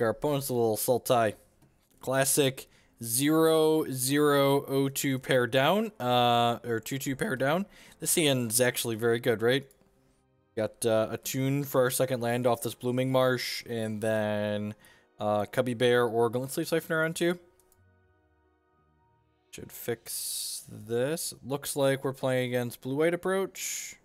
Our opponent's a little Sultai. Classic 0-0-0-2 pair down, or 2-2 pair down. This hand's actually very good, right? Got Attune for our second land off this Blooming Marsh, and then Cubby Bear or Glint-Sleeve Siphoner on 2. Should fix this. Looks like we're playing against Blue-White approach.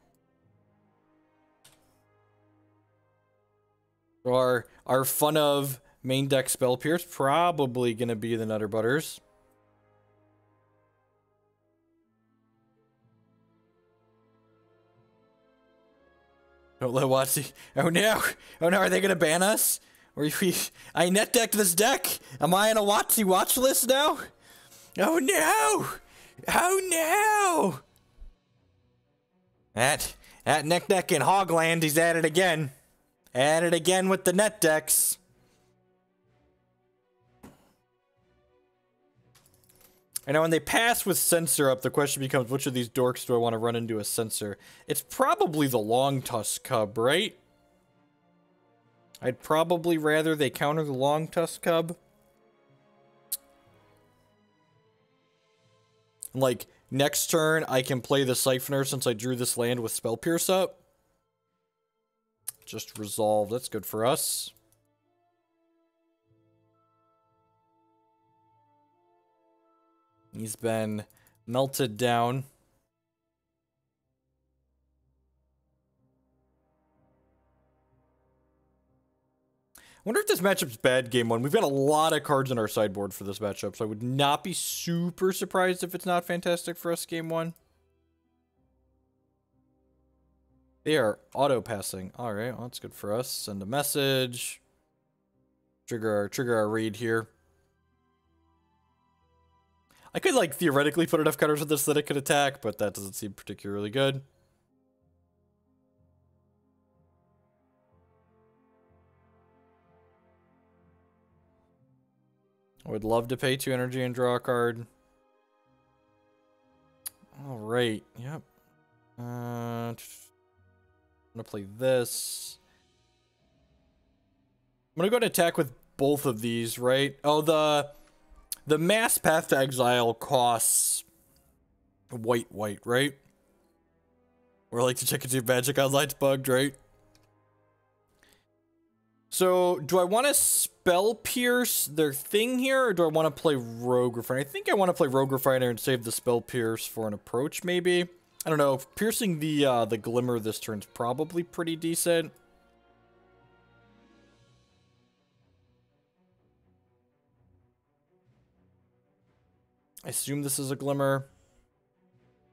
So our fun of main deck Spell Pierce probably gonna be the Nutter Butters. Don't let Watsy. Oh no! Oh no! Are they gonna ban us? I net decked this deck. Am I on a Watsy watch list now? Oh no! Oh no! That neck deck in Hogland, he's at it again. At it again with the net decks. And now when they pass with Censor up, the question becomes, which of these dorks do I want to run into a Censor? It's probably the Longtusk Cub, right? I'd probably rather they counter the Longtusk Cub. Like, next turn, I can play the Siphoner since I drew this land with Spell Pierce up. Just resolve. That's good for us. He's been melted down. I wonder if this matchup's bad game one. We've got a lot of cards on our sideboard for this matchup, so I would not be super surprised if it's not fantastic for us game one. They are auto-passing. Alright, well, that's good for us. Send a message. Trigger our read here. I could, like, theoretically put enough counters with this that it could attack, but that doesn't seem particularly good. I would love to pay 2 energy and draw a card. Alright, yep. I'm gonna play this. I'm gonna go and attack with both of these, right? Oh, the mass Path to Exile costs white, right? Or like to check into Magic Online's bugged, right? So, do I want to Spell Pierce their thing here, or do I want to play Rogue Refiner? I think I want to play Rogue Refiner and save the Spell Pierce for an approach, maybe. I don't know. Piercing the Glimmer this turn's probably pretty decent. I assume this is a Glimmer.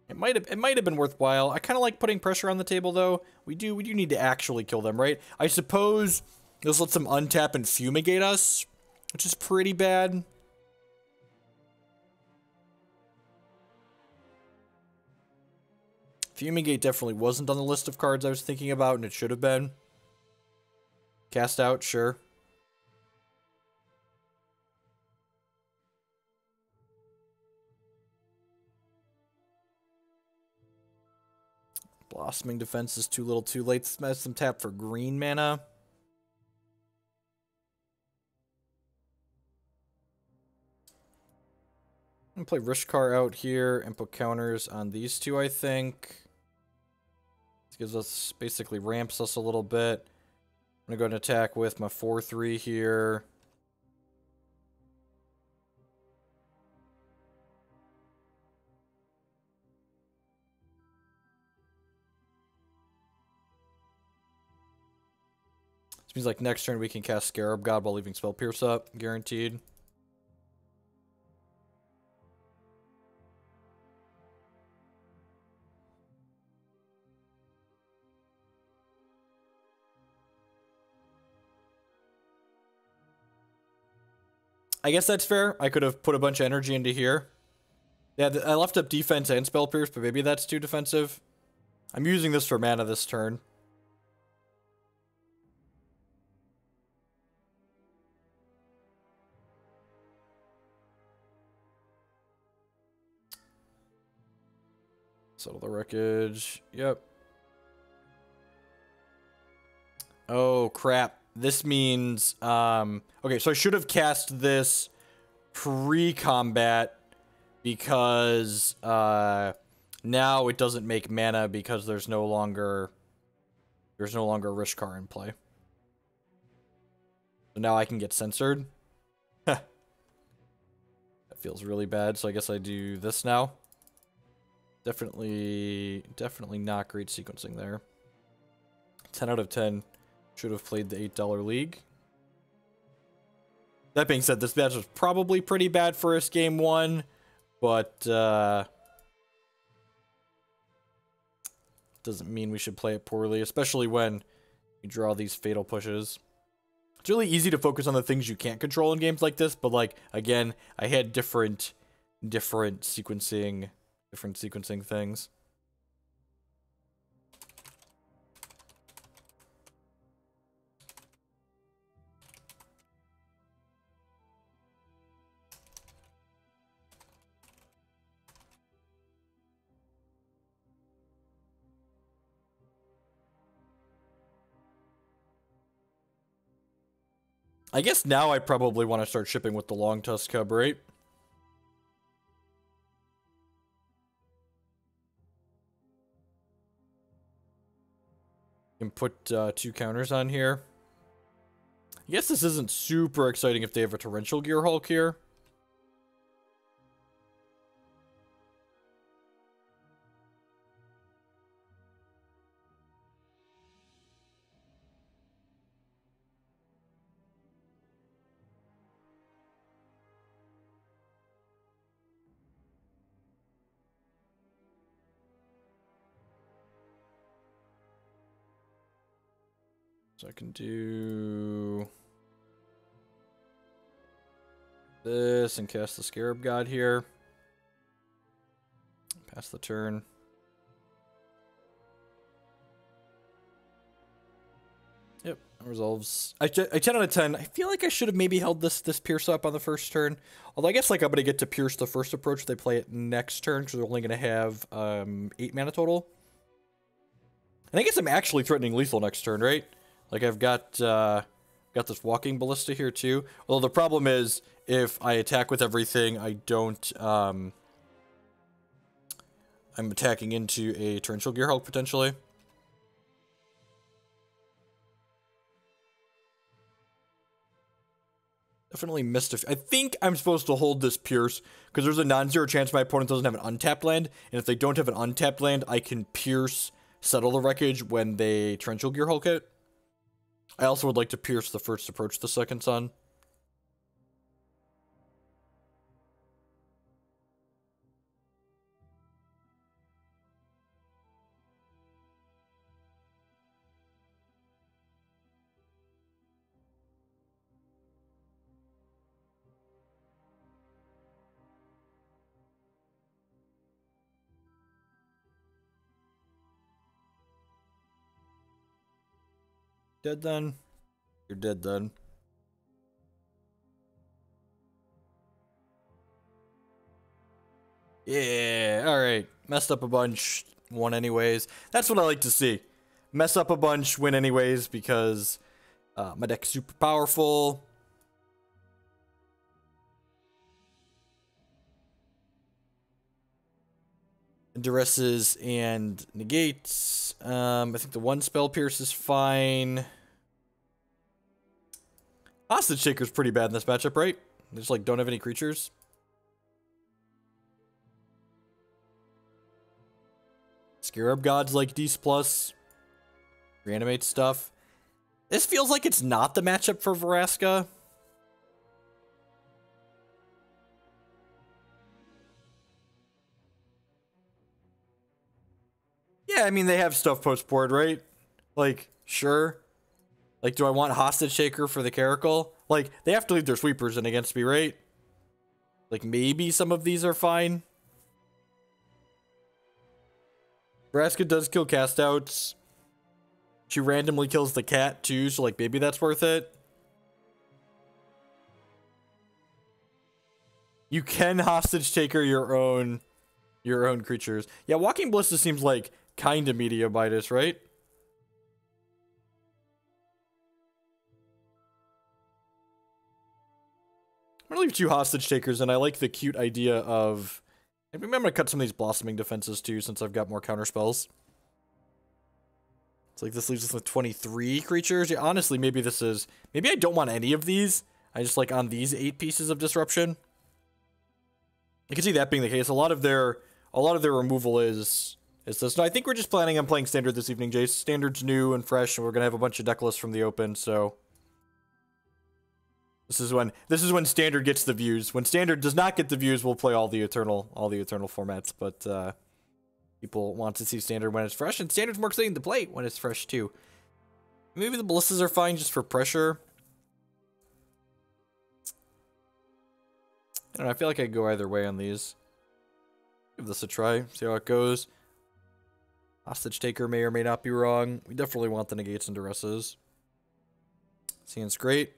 It might have been worthwhile. I kind of like putting pressure on the table, though. We do need to actually kill them, right? I suppose this lets them untap and fumigate us, which is pretty bad. Fumigate definitely wasn't on the list of cards I was thinking about, and it should have been. Cast out, sure. Blossoming Defense is too little too late. Smash some tap for green mana. I'm gonna play Rishkar out here and put counters on these two, I think. This gives us, basically ramps us a little bit. I'm gonna go and attack with my 4-3 here. This means like next turn we can cast Scarab God while leaving Spell Pierce up, guaranteed. I guess that's fair. I could have put a bunch of energy into here. Yeah, I left up defense and Spell Pierce, but maybe that's too defensive. I'm using this for mana this turn. Settle the wreckage. Yep. Oh, crap. this means, okay, so I should have cast this pre-combat because, now it doesn't make mana because there's no longer Rishkar in play. So now I can get censored. That feels really bad, so I guess I do this now. Definitely not great sequencing there. 10 out of 10. Should have played the $8 league. That being said, this match was probably pretty bad for us game one, but doesn't mean we should play it poorly, especially when you draw these fatal pushes. It's really easy to focus on the things you can't control in games like this, but like, again, I had different sequencing things. I guess now I probably want to start shipping with the Longtusk Cub, right? You can put 2 counters on here. I guess this isn't super exciting if they have a Torrential Gear Hulk here. So I can do this and cast the Scarab God here. Pass the turn. Yep, resolves. I 10 out of 10. I feel like I should have maybe held this Pierce up on the first turn. Although I guess like I'm going to get to Pierce the first approach. They play it next turn because they're only going to have 8 mana total. And I guess I'm actually threatening lethal next turn, right? Like I've got this Walking Ballista here too. Although the problem is if I attack with everything, I don't. I'm attacking into a Torrential Gear Hulk potentially. Definitely missed I think I'm supposed to hold this Pierce because there's a non-zero chance my opponent doesn't have an untapped land, and if they don't have an untapped land, I can Pierce Settle the Wreckage when they Torrential Gear Hulk it. I also would like to Pierce the first approach the second sun. Dead then? You're dead then. Yeah, alright. Messed up a bunch, won anyways. That's what I like to see. Mess up a bunch, win anyways, because my deck's super powerful. Duresses and negates. I think the 1 spell pierce is fine. Hostage Taker's pretty bad in this matchup, right? They just like don't have any creatures. Scarab God's like D's plus. Reanimate stuff. This feels like it's not the matchup for Vraska. Yeah, I mean, they have stuff post-board, right? Like, sure. Like, do I want Hostage Shaker for the Caracal? Like, they have to leave their sweepers in against me, right? Like, maybe some of these are fine. Vraska does kill castouts. She randomly kills the cat, too, so, like, maybe that's worth it. You can Hostage Taker your own creatures. Yeah, Walking Ballista seems like kind of medium Midas, right? I'm gonna leave 2 hostage takers, and I like the cute idea of... Maybe I'm gonna cut some of these blossoming defenses too, since I've got more counter spells. It's like this leaves us with 23 creatures. Yeah, honestly, maybe this is... Maybe I don't want any of these. I just like on these 8 pieces of disruption. I can see that being the case. A lot of their removal is this. No, I think we're just planning on playing Standard this evening, Jace. Standard's new and fresh, and we're gonna have a bunch of deck lists from the open, so... This is when Standard gets the views. When Standard does not get the views, we'll play all the eternal formats. But people want to see Standard when it's fresh, and Standard's more exciting to play when it's fresh too. Maybe the ballistas are fine just for pressure. I don't know, I feel like I could go either way on these. Give this a try, see how it goes. Hostage taker may or may not be wrong. We definitely want the negates and duresses. Seems great.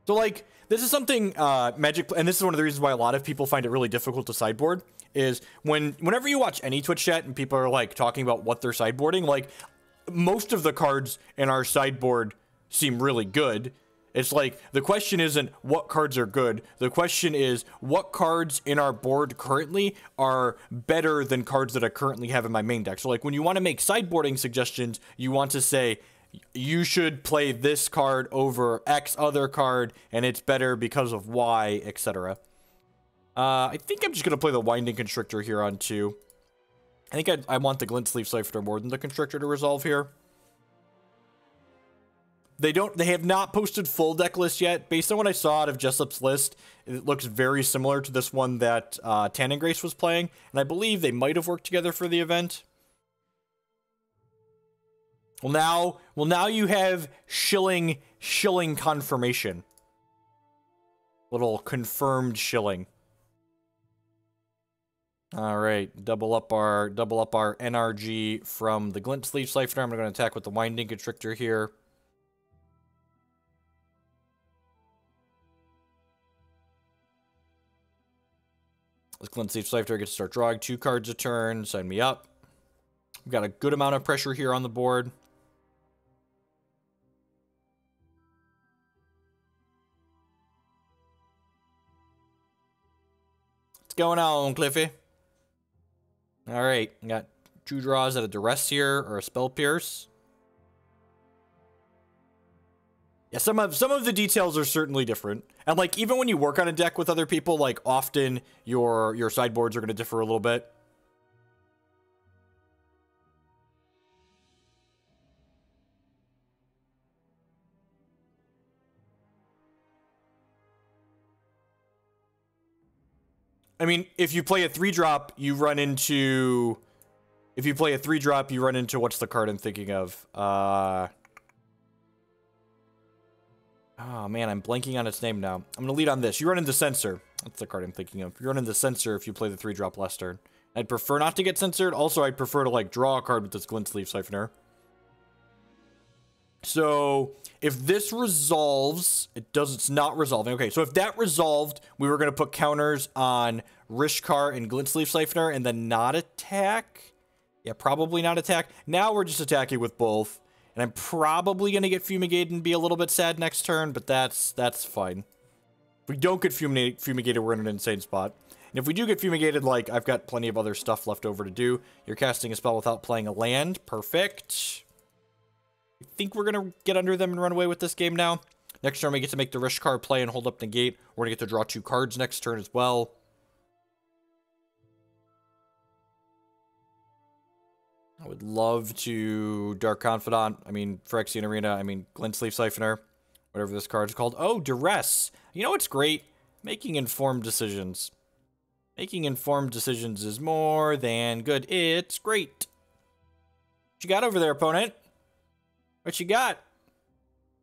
So, like, this is something Magic, and this is one of the reasons why a lot of people find it really difficult to sideboard, is whenever you watch any Twitch chat and people are, like, talking about what they're sideboarding, like, most of the cards in our sideboard seem really good. It's like, the question isn't what cards are good. The question is, what cards in our board currently are better than cards that I currently have in my main deck? So, like, when you want to make sideboarding suggestions, you want to say... You should play this card over X other card, and it's better because of Y, etc. I think I'm just going to play the Winding Constrictor here on 2. I think I want the Glint-Sleeve Siphoner more than the Constrictor to resolve here. They have not posted full deck list yet. Based on what I saw out of Jessup's list, it looks very similar to this one that Tannin Grace was playing, and I believe they might have worked together for the event. Well, now you have shilling confirmation. Little confirmed shilling. All right, double up our NRG from the Glint-Sleeve Siphoner. I'm going to attack with the Winding Constrictor here. This Glint-Sleeve Siphoner gets to start drawing 2 cards a turn. Sign me up. We've got a good amount of pressure here on the board. Going on, Cliffy? All right, got 2 draws at a Duress here, or a Spell Pierce. Yeah, some of the details are certainly different, and like even when you work on a deck with other people, like often your sideboards are going to differ a little bit. I mean, if you play a 3-drop, you run into... If you play a 3-drop, you run into... What's the card I'm thinking of? Oh, man, I'm blanking on its name now. I'm going to lead on this. You run into Censor. That's the card I'm thinking of. You run into Censor if you play the 3-drop last turn. I'd prefer not to get censored. Also, I'd prefer to, like, draw a card with this Glint-Sleeve Siphoner. So... If this resolves, it's not resolving. Okay, so if that resolved, we were going to put counters on Rishkar and Glint-Sleeve Siphoner and then not attack. Yeah, probably not attack. Now we're just attacking with both. And I'm probably going to get Fumigated and be a little bit sad next turn, but that's fine. If we don't get Fumigated, we're in an insane spot. And if we do get Fumigated, like, I've got plenty of other stuff left over to do. You're casting a spell without playing a land. Perfect. I think we're going to get under them and run away with this game now. Next turn, we get to make the Rishkar play and hold up Negate. We're going to get to draw 2 cards next turn as well. I would love to Dark Confidant. I mean, Phyrexian Arena. I mean, Glint-Sleeve Siphoner. Whatever this card is called. Oh, Duress. You know what's great? Making informed decisions. Making informed decisions is more than good. It's great. What you got over there, opponent? What you got?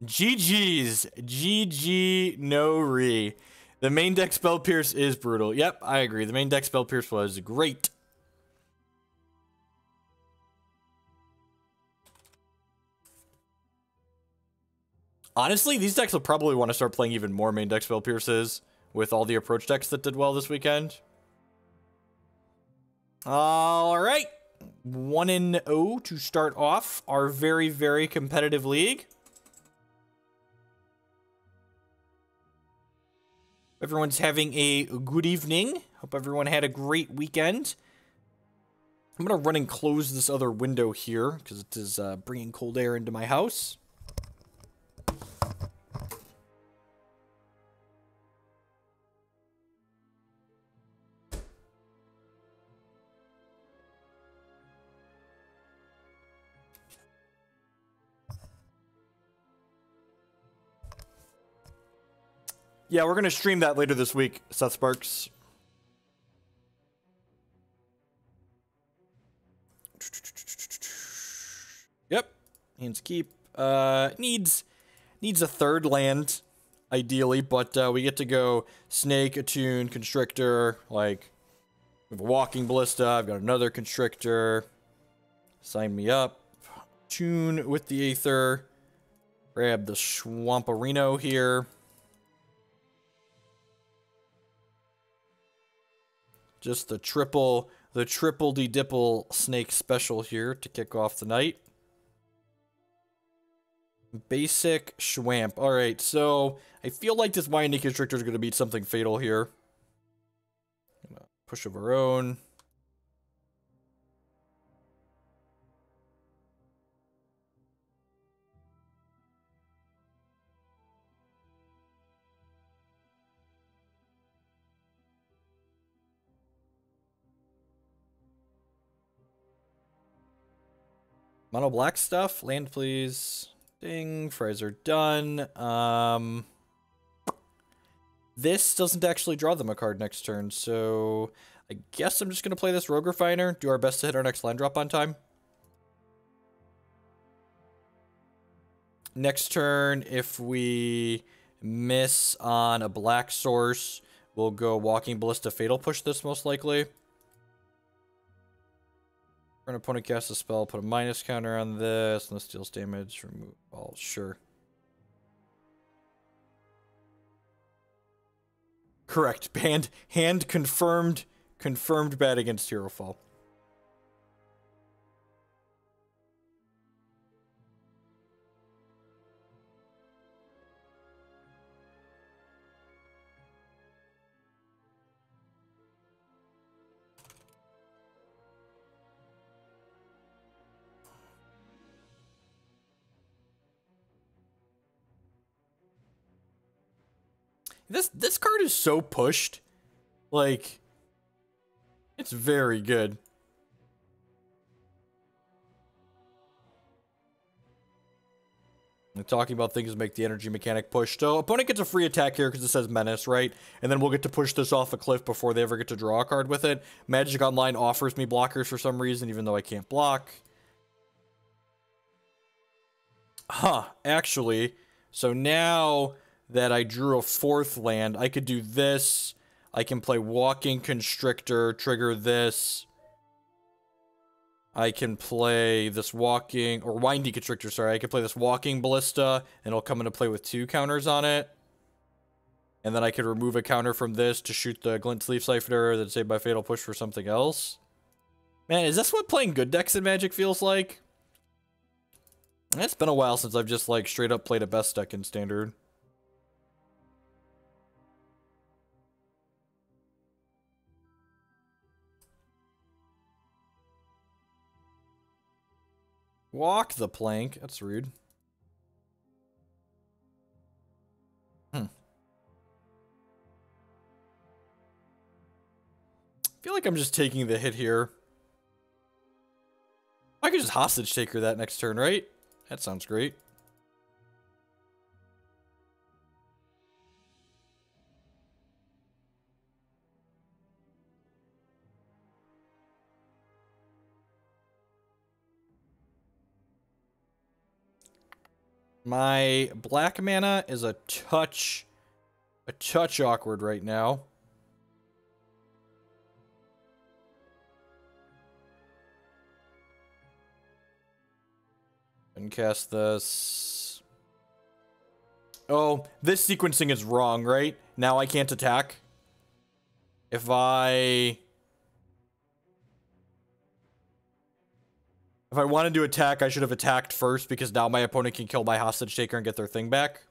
GG's. GG no re. The main deck Spell Pierce is brutal. Yep, I agree. The main deck Spell Pierce was great. Honestly, these decks will probably want to start playing even more main deck Spell Pierces with all the approach decks that did well this weekend. All right. 1-0 to start off our very, very competitive league. Everyone's having a good evening. Hope everyone had a great weekend. I'm going to run and close this other window here because it is bringing cold air into my house. Yeah, we're going to stream that later this week, Seth Sparks. Yep. Hands keep. Needs a third land, ideally, but we get to go Snake, Attune, Constrictor, like, we have a Walking Ballista, I've got another Constrictor. Sign me up. Attune with the Aether. Grab the Swamperino here. Just the triple de-dipple snake special here to kick off the night. Basic Schwamp. Alright, so I feel like this Winding Constrictor is going to beat something fatal here. Push of our own. Mono black stuff. Land, please. Ding. Fries are done. This doesn't actually draw them a card next turn, so I guess I'm just going to play this Rogue Refiner, do our best to hit our next land drop on time. Next turn, if we miss on a black source, we'll go Walking Ballista Fatal Push this most likely. An opponent casts a spell, put a minus counter on this, and this deals damage, remove all, sure. Correct. Hand confirmed bad against Hero Fall. This card is so pushed. Like, it's very good. We're talking about things that make the energy mechanic push. So, opponent gets a free attack here because it says Menace, right? And then we'll get to push this off a cliff before they ever get to draw a card with it. Magic Online offers me blockers for some reason, even though I can't block. Huh, actually. So now that I drew a fourth land, I could do this. I can play Walking Constrictor, trigger this. I can play this Winding Constrictor, sorry. I can play this Walking Ballista, and it'll come into play with 2 counters on it. And then I could remove a counter from this to shoot the Glint-Sleeve Siphoner that's saved by Fatal Push for something else. Man, is this what playing good decks in Magic feels like? It's been a while since I've just, like, straight up played a best deck in Standard. Walk the plank. That's rude. I feel like I'm just taking the hit here. I could just hostage take her that next turn, right? That sounds great. My black mana is a touch awkward right now. And cast this. Oh, this sequencing is wrong, right? Now I can't attack. If I... If I wanted to attack, I should have attacked first because now my opponent can kill my hostage taker and get their thing back.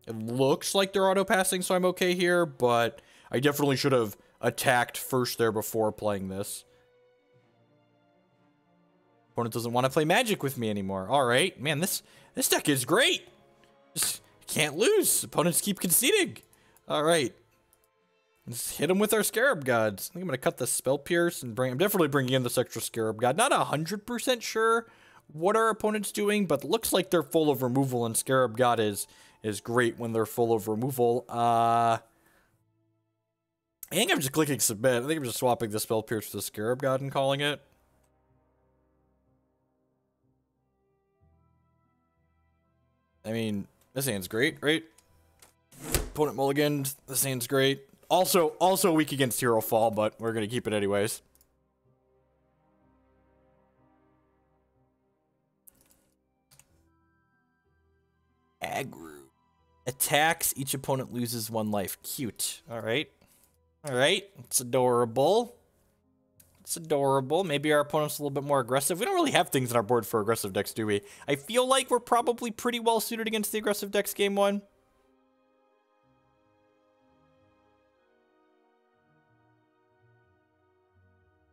It looks like they're auto-passing, so I'm okay here, but I definitely should have attacked first there before playing this. Opponent doesn't want to play Magic with me anymore. All right, man, this deck is great. Just can't lose. Opponents keep conceding. All right. Let's hit them with our Scarab Gods. I think I'm going to cut the Spell Pierce and I'm definitely bringing in this extra Scarab God. Not 100% sure what our opponent's doing, but looks like they're full of removal, and Scarab God is great when they're full of removal. I think I'm just clicking submit. I think I'm just swapping the Spell Pierce for the Scarab God and calling it. I mean, this hand's great, right? Opponent mulliganed. This hand's great. Also weak against Hero Fall, but we're going to keep it anyways. Aggro. Attacks. Each opponent loses 1 life. Cute. Alright. Alright. It's adorable. It's adorable. Maybe our opponent's a little bit more aggressive. We don't really have things on our board for aggressive decks, do we? I feel like we're probably pretty well suited against the aggressive decks game 1.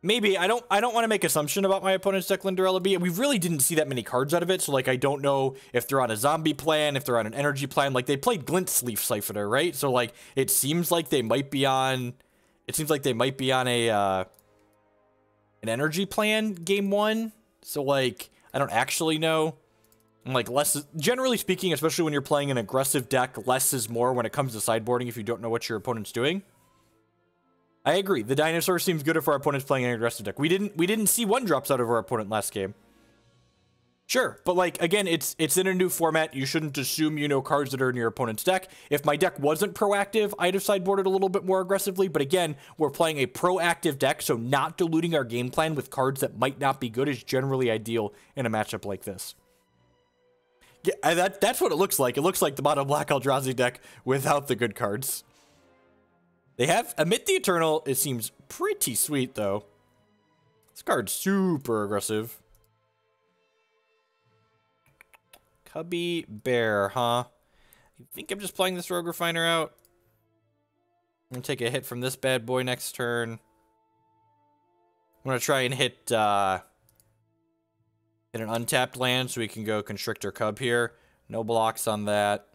Maybe. I don't want to make assumption about my opponent's deck, Linderella B. We really didn't see that many cards out of it, so like I don't know if they're on a zombie plan, if they're on an energy plan. Like they played Glint-Sleeve Siphoner, right? So like it seems like they might be on a an energy plan game 1. So like I don't actually know. And like generally speaking, especially when you're playing an aggressive deck, less is more when it comes to sideboarding if you don't know what your opponent's doing. I agree. The dinosaur seems good if our opponent's playing an aggressive deck. We didn't see 1-drops out of our opponent last game. Sure, but like again, it's in a new format. You shouldn't assume you know cards that are in your opponent's deck. If my deck wasn't proactive, I'd have sideboarded a little bit more aggressively, but again, we're playing a proactive deck, so not diluting our game plan with cards that might not be good is generally ideal in a matchup like this. Yeah, that's what it looks like. It looks like the mono black Eldrazi deck without the good cards. They have Emit the Eternal. It seems pretty sweet, though. This card's super aggressive. Cubby Bear, huh? You think I'm just playing this Rogue Refiner out? I'm going to take a hit from this bad boy next turn. I'm going to try and hit an untapped land so we can go Constrictor Cub here. No blocks on that.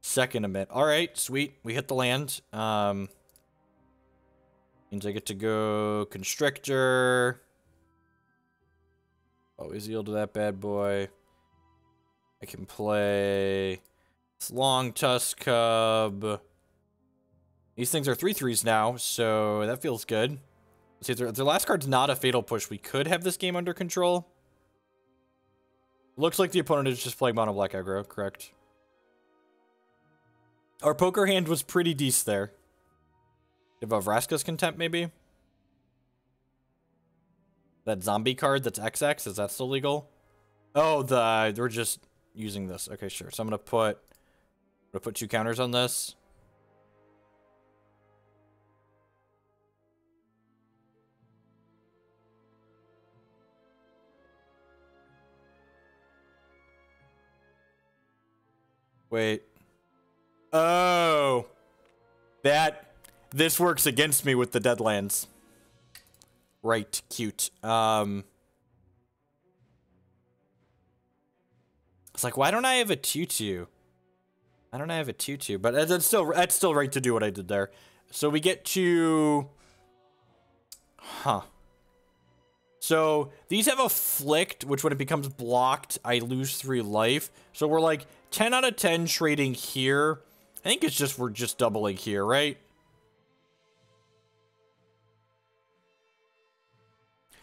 Second Emit. All right, sweet. We hit the land. Means I get to go Constrictor. Always yield to that bad boy. I can play this Longtusk Cub. These things are 3/3s now, so that feels good. See, if their last card's not a Fatal Push, we could have this game under control. Looks like the opponent is just playing mono black aggro, correct? Our poker hand was pretty decent there. Above Vraska's Contempt, maybe? That zombie card that's XX, is that still legal? Oh, we're just using this. Okay, sure. So I'm gonna put 2 counters on this. Wait. Oh. This works against me with the Deadlands. Right, cute. It's like, why don't I have a 2/2? Why don't I have a 2/2? But that's still right to do what I did there. So we get to... Huh. So these have Afflict, which when it becomes blocked, I lose 3 life. So we're like 10 out of 10 trading here. I think it's just, we're just doubling here, right?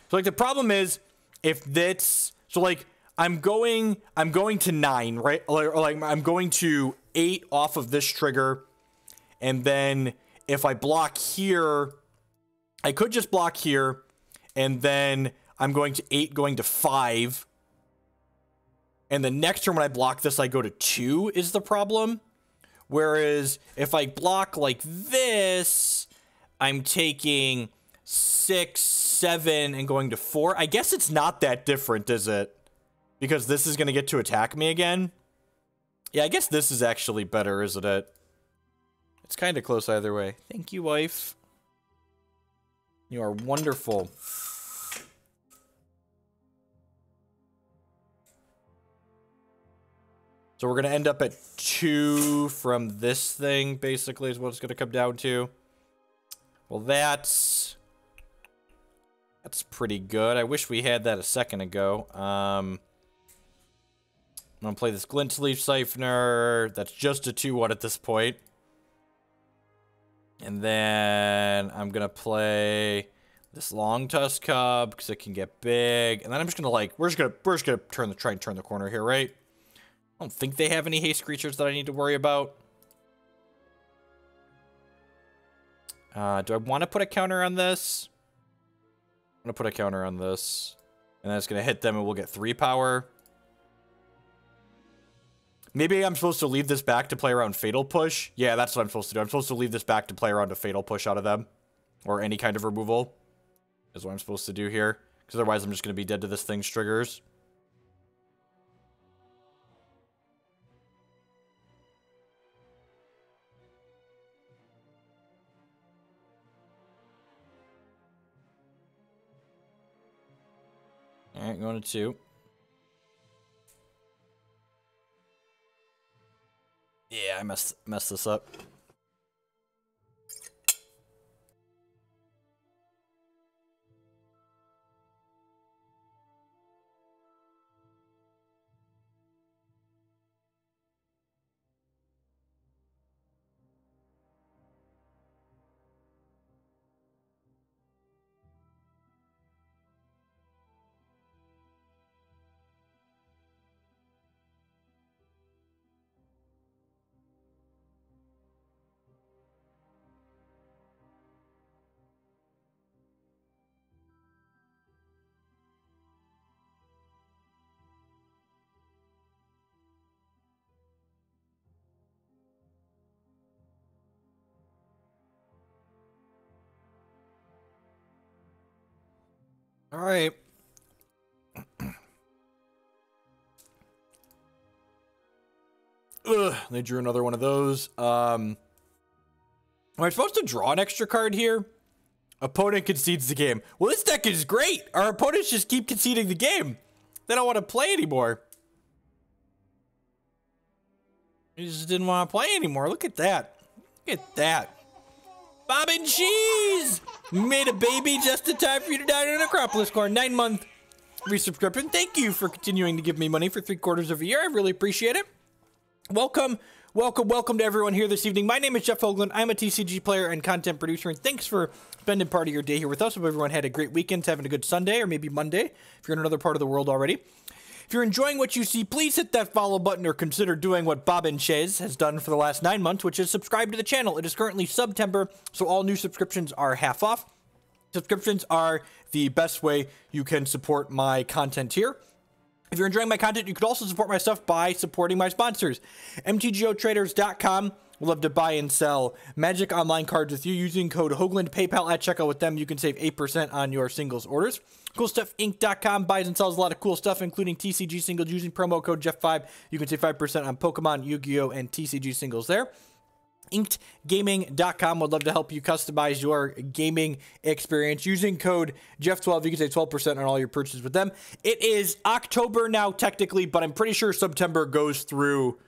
So like the problem is if that's, so like I'm going to 9, right? Or like I'm going to 8 off of this trigger. And then if I block here, I could just block here. And then I'm going to 8, going to 5. and the next turn when I block this, I go to 2 is the problem. Whereas if I block like this, I'm taking 6, 7, and going to 4. I guess it's not that different, is it? Because this is going to get to attack me again. Yeah, I guess this is actually better, isn't it? It's kind of close either way. Thank you, wife. You are wonderful. So we're going to end up at 2 from this thing, basically, is what it's going to come down to. Well, that's pretty good. I wish we had that a second ago. I'm going to play this Glint-Sleeve Siphoner. That's just a 2-1 at this point. And then I'm going to play this Longtusk Cub because it can get big. And then I'm just going to, like, we're just going to try and turn the corner here, right? I don't think they have any haste creatures that I need to worry about. Do I want to put a counter on this? I'm going to put a counter on this. And then it's going to hit them and we'll get 3 power. Maybe I'm supposed to leave this back to play around Fatal Push. Yeah, that's what I'm supposed to do. I'm supposed to leave this back to play around a Fatal Push out of them. Or any kind of removal. Is what I'm supposed to do here. Because otherwise I'm just going to be dead to this thing's triggers. Alright, going to 2. Yeah, I messed this up. All right. Ugh, they drew another one of those. Am I supposed to draw an extra card here? Opponent concedes the game. Well, this deck is great. Our opponents just keep conceding the game. They don't want to play anymore. They just didn't want to play anymore. Look at that. Look at that. Bob and Cheese made a baby just in time for you to die on an Acropolis corn. 9-month resubscription. Thank you for continuing to give me money for 3/4 of a year. I really appreciate it. Welcome to everyone here this evening. My name is Jeff Hoagland. I'm a TCG player and content producer, and thanks for spending part of your day here with us. Hope everyone had a great weekend, having a good Sunday, or maybe Monday, if you're in another part of the world already. If you're enjoying what you see, please hit that follow button or consider doing what Bob and Chez has done for the last 9 months, which is subscribe to the channel. It is currently September, so all new subscriptions are half off. Subscriptions are the best way you can support my content here. If you're enjoying my content, you could also support my stuff by supporting my sponsors. MTGOtraders.com. We'd love to buy and sell Magic Online cards with you using code Hoagland. PayPal at checkout with them. You can save 8% on your singles orders. CoolStuffInc.com buys and sells a lot of cool stuff, including TCG singles using promo code Jeff5. You can save 5% on Pokemon, Yu-Gi-Oh, and TCG singles there. InkedGaming.com would love to help you customize your gaming experience using code Jeff12. You can save 12% on all your purchases with them. It is October now, technically, but I'm pretty sure September goes through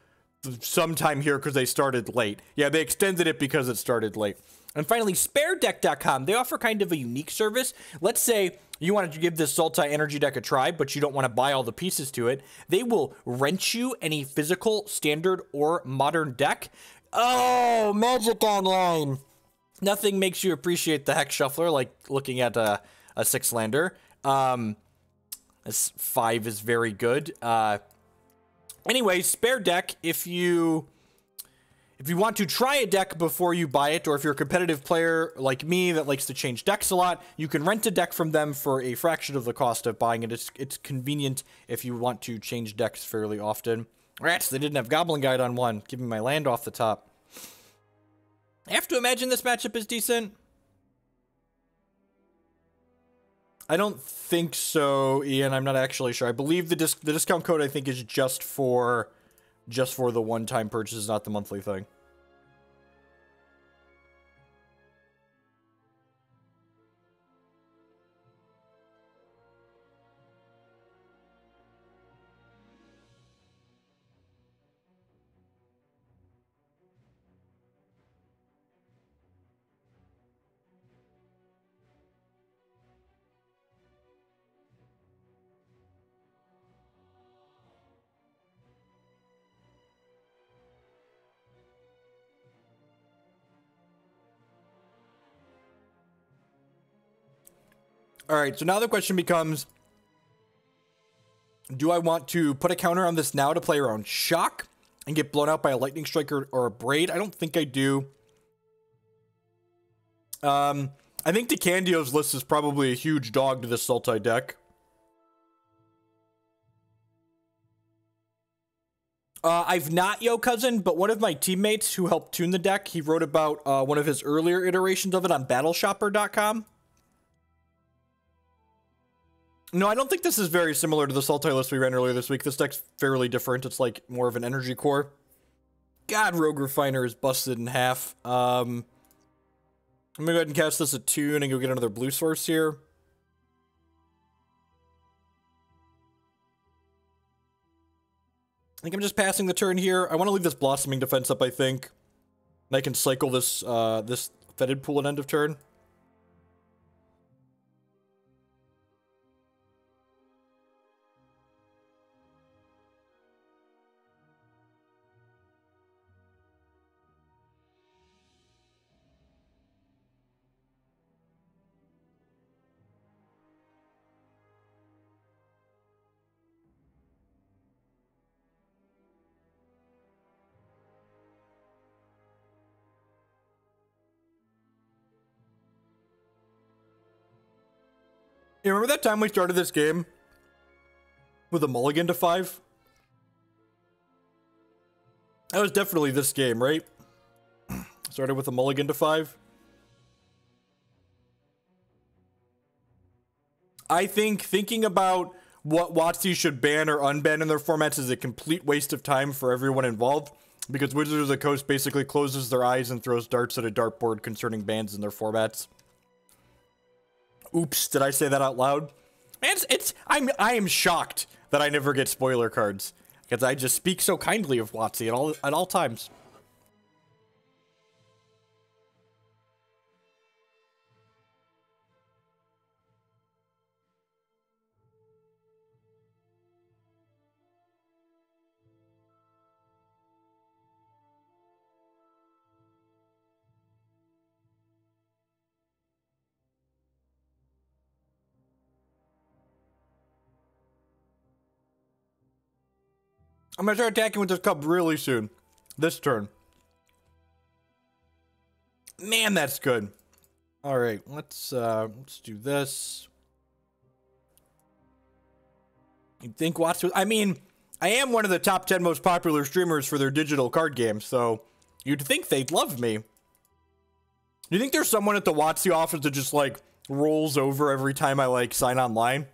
sometime here because they started late. Yeah, they extended it because it started late. And finally, SpareDeck.com. They offer kind of a unique service. Let's say you wanted to give this Sultai energy deck a try, but you don't want to buy all the pieces to it. They will rent you any physical, standard, or modern deck. Oh, Magic Online. Nothing makes you appreciate the Hex Shuffler like looking at a 6-lander. This 5 is very good. Anyway, Spare Deck, if you if you want to try a deck before you buy it, or if you're a competitive player like me that likes to change decks a lot, you can rent a deck from them for a fraction of the cost of buying it. It's convenient if you want to change decks fairly often. Rats, they didn't have Goblin Guide on one. Give me my land off the top. I have to imagine this matchup is decent. I don't think so, Ian. I'm not actually sure. I believe the discount code, I think, is just for the one-time purchases, not the monthly thing. All right, so now the question becomes, do I want to put a counter on this now to play around Shock and get blown out by a Lightning Strike or a Braid? I don't think I do. I think Decandio's list is probably a huge dog to this Sultai deck. I've not Yo Cousin, but one of my teammates who helped tune the deck, he wrote about one of his earlier iterations of it on battleshopper.com. No, I don't think this is very similar to the Sultai list we ran earlier this week. This deck's fairly different. It's like more of an energy core. God, Rogue Refiner is busted in half. I'm gonna go ahead and cast this Attune and go get another blue source here. I think I'm just passing the turn here. I want to leave this Blossoming Defense up, I think. And I can cycle this, this Fetid Pool at end of turn. You remember that time we started this game with a mulligan to 5? That was definitely this game, right? Started with a mulligan to 5. I think thinking about what WotC should ban or unban in their formats is a complete waste of time for everyone involved, because Wizards of the Coast basically closes their eyes and throws darts at a dartboard concerning bans in their formats. Oops, did I say that out loud? Man, I am shocked that I never get spoiler cards, because I just speak so kindly of WotC at all times. I'm gonna start attacking with this Cub really soon. This turn. Man, that's good. All right, let's do this. You'd think WotC was, I mean, I am one of the top 10 most popular streamers for their digital card games, so you'd think they'd love me. Do you think there's someone at the WotC office that just, like, rolls over every time I, like, sign online?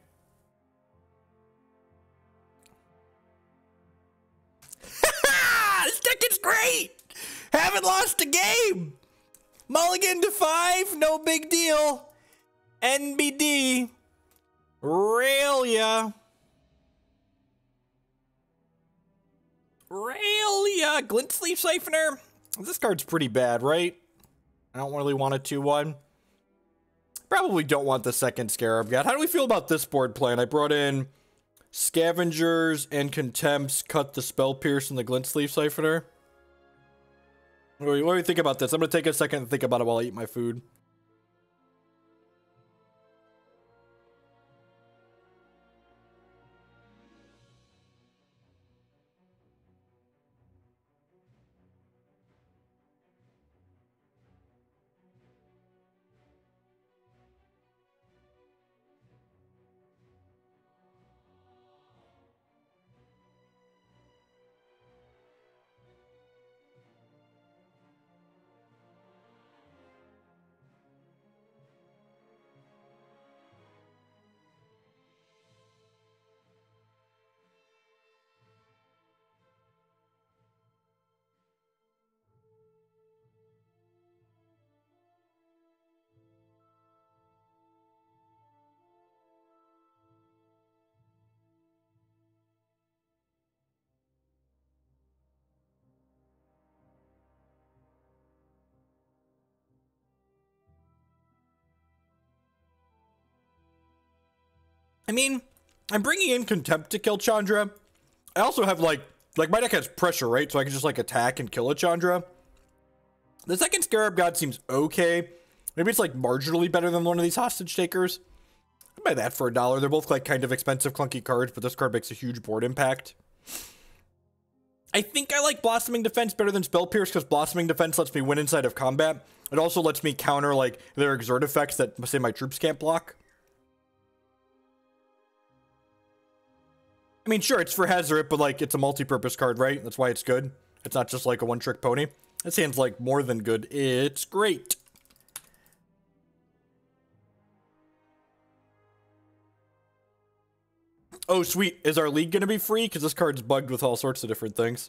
This deck is great! Haven't lost a game! Mulligan to 5, no big deal. NBD. Rail ya. Glint-Sleeve Siphoner. This card's pretty bad, right? I don't really want a 2-1. Probably don't want the second Scarab God. How do we feel about this board plan? I brought in Scavengers and Contempts, cut the Spell Pierce and the Glint-Sleeve Siphoner. What do you think about this? I'm going to take a second and think about it while I eat my food. I mean, I'm bringing in Contempt to kill Chandra. I also have, like my deck has pressure, right? So I can just, like, attack and kill a Chandra. The second Scarab God seems okay. Maybe it's, like, marginally better than one of these hostage takers. I'd buy that for $1. They're both, like, kind of expensive, clunky cards, but this card makes a huge board impact. I think I like Blossoming Defense better than Spell Pierce because Blossoming Defense lets me win inside of combat. It also lets me counter, like, their exert effects that, say, my troops can't block. I mean, sure, it's for Hazoret, but, like, it's a multi-purpose card, right? That's why it's good. It's not just, like, a one-trick pony. This hand's, like, more than good. It's great. Oh, sweet. Is our league gonna be free? Because this card's bugged with all sorts of different things.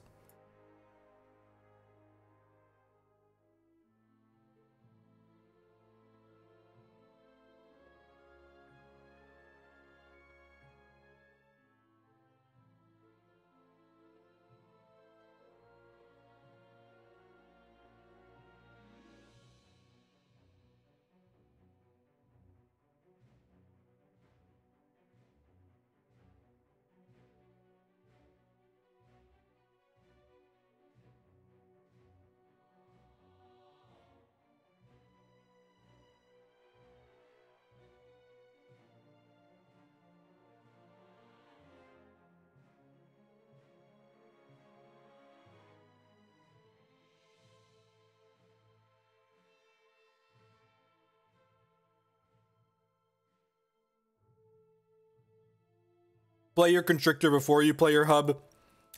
Play your Constrictor before you play your Hub,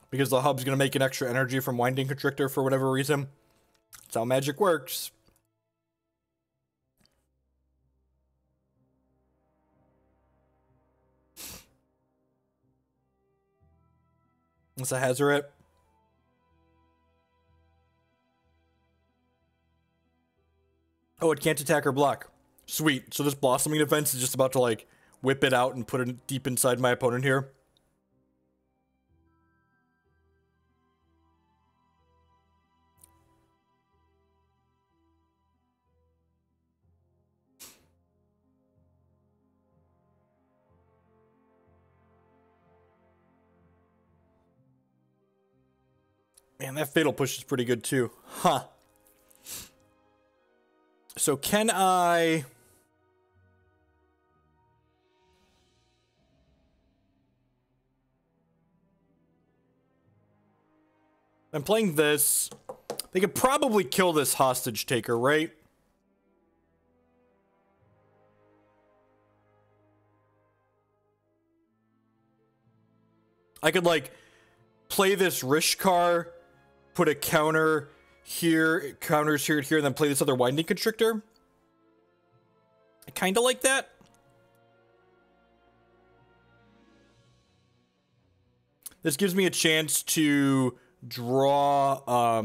because the Hub's going to make an extra energy from Winding Constrictor for whatever reason. That's how Magic works. It's a Hazoret. Oh, it can't attack or block. Sweet. So this Blossoming Defense is just about to, like, whip it out and put it deep inside my opponent here. Man, that Fatal Push is pretty good too. Huh. So can I... I'm playing this. They could probably kill this hostage taker, right? I could, like, play this Rishkar, put a counter here, counters here, and then play this other Winding Constrictor. I kind of like that. This gives me a chance to draw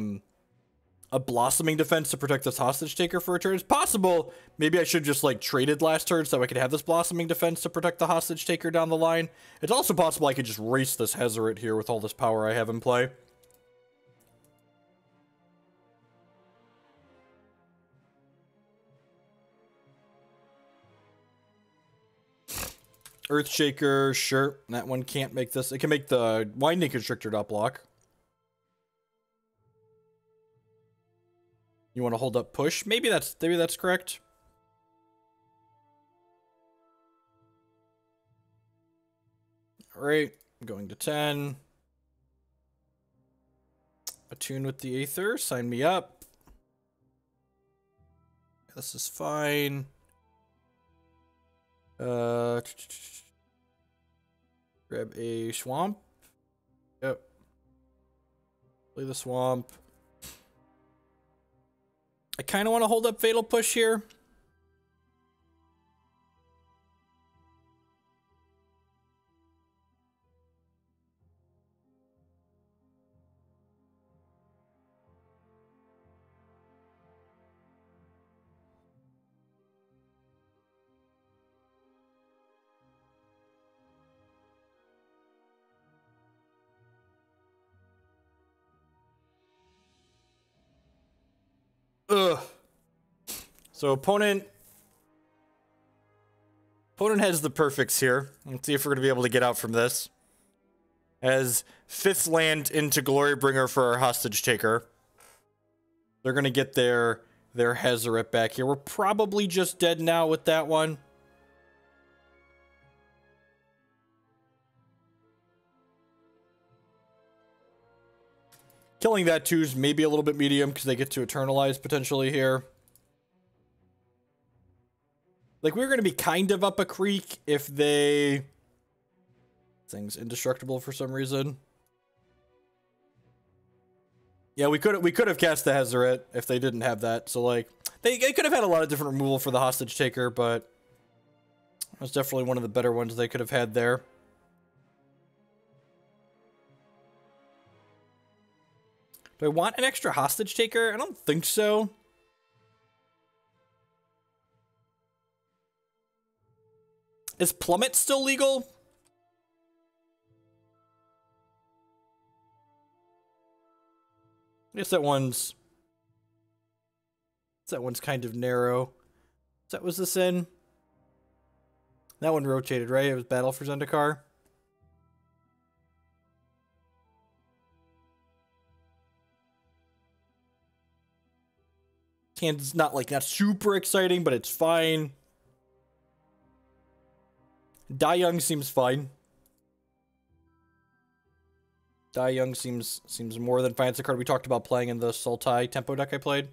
a Blossoming Defense to protect this hostage taker for a turn. It's possible maybe I should just, like, traded last turn so I could have this Blossoming Defense to protect the hostage taker down the line. It's also possible I could just race this Hazoret here with all this power I have in play. Earthshaker, sure. That one can't make this. It can make the Winding Constrictor dot block. You want to hold up push? Maybe that's correct. All right, going to 10. Attune with the Aether. Sign me up. This is fine. Grab a swamp. Yep. Play the swamp. I kind of want to hold up Fatal Push here. Ugh. So opponent Opponent has the perfects here. Let's see if we're going to be able to get out from this. As 5th land into Glorybringer for our hostage taker. They're going to get their Hazoret back here. We're probably just dead now with that one. Killing that too is maybe a little bit medium because they get to Eternalize potentially here. Like, we're going to be kind of up a creek if they... Thing's indestructible for some reason. Yeah, we could have cast the Hazoret if they didn't have that. So, like, they could have had a lot of different removal for the hostage taker, but that's definitely one of the better ones they could have had there. Do I want an extra hostage taker? I don't think so. Is Plummet still legal? I guess that one's kind of narrow. Was this in? That one rotated, right? It was Battle for Zendikar. Hand's not super exciting, but it's fine. Dai Young seems fine. Dai Young seems more than fine. It's a card we talked about playing in the Sultai tempo deck I played.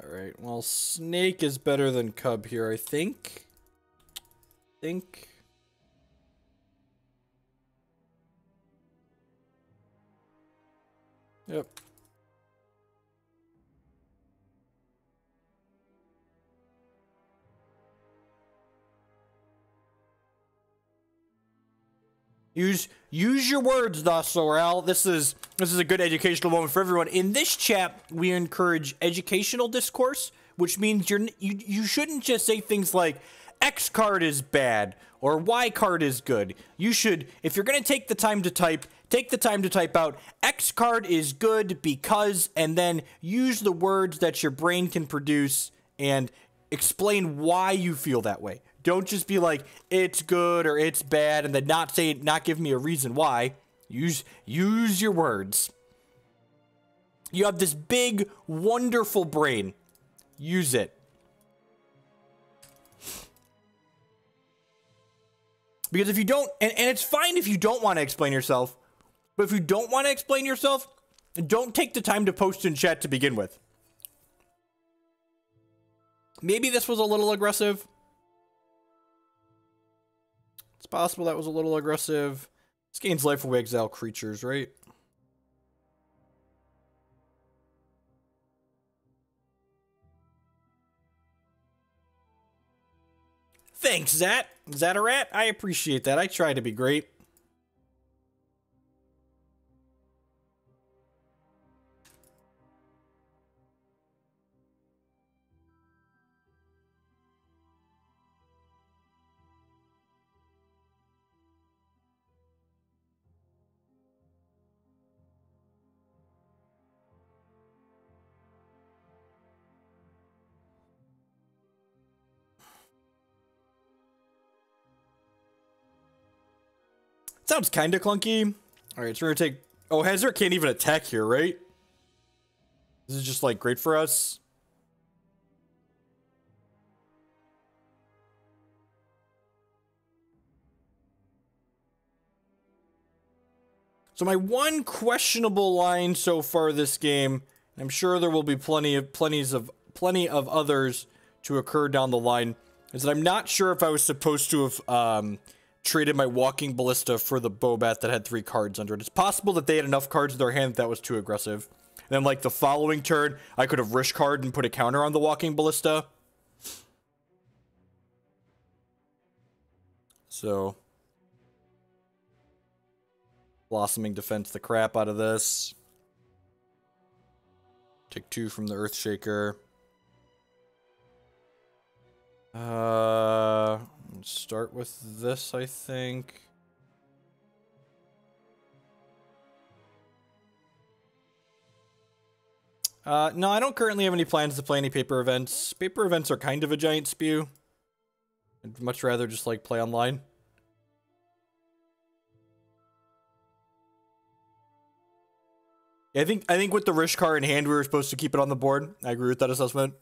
Alright, well, Snake is better than Cub here, I think. Yep. Use your words, Sorel. This is a good educational moment for everyone. In this chat, we encourage educational discourse, which means you shouldn't just say things like X card is bad or Y card is good. You should, if you're going to take the time to type, take the time to type out X card is good because, and then use the words that your brain can produce and explain why you feel that way. Don't just be like, it's good or it's bad, and then not give me a reason why. Use your words. You have this big, wonderful brain. Use it. Because if you don't, and it's fine if you don't want to explain yourself, but if you don't want to explain yourself, don't take the time to post in chat to begin with. Maybe this was a little aggressive. It's possible that was a little aggressive. This gains life when we exile creatures, right? Thanks, Zatarat. I appreciate that. I try to be great. Sounds kind of clunky. All right, so we're gonna take... Oh, Hazoret can't even attack here, right? This is just, like, great for us. So my one questionable line so far this game, and I'm sure there will be plenty of others to occur down the line, is that I'm not sure if I was supposed to have traded my Walking Ballista for the Bobat that had 3 cards under it. It's possible that they had enough cards in their hand that was too aggressive. And then, like, the following turn, I could have Rishkard and put a counter on the Walking Ballista. So... Blossoming Defense the crap out of this. Take 2 from the Earthshaker. Start with this, I think. No, I don't currently have any plans to play any paper events. Paper events are kind of a giant spew. I'd much rather just, like, play online. Yeah, I think with the Rishkar in hand, we were supposed to keep it on the board. I agree with that assessment.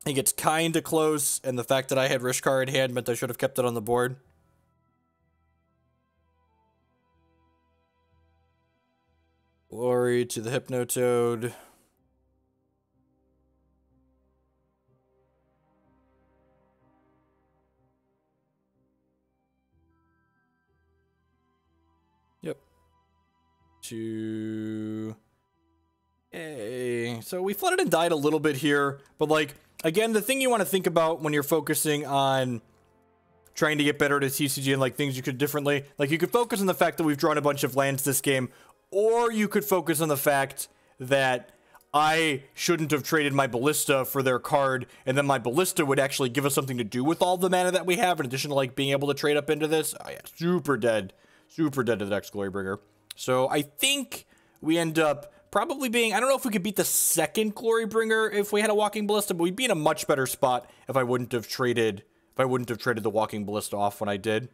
I think it's kind of close, and the fact that I had Rishkar in hand meant I should have kept it on the board. Glory to the Hypnotoad. Yep. To A. So we flooded and died a little bit here, but like, again, the thing you want to think about when you're focusing on trying to get better at TCG and like things you could differently, like you could focus on the fact that we've drawn a bunch of lands this game, or you could focus on the fact that I shouldn't have traded my Ballista for their card, and then my Ballista would actually give us something to do with all the mana that we have, in addition to like being able to trade up into this. Oh yeah, super dead to the next Glorybringer. So I think we end up probably being, I don't know if we could beat the second Glorybringer if we had a Walking Ballista, but we'd be in a much better spot if I wouldn't have traded the Walking Ballista off when I did.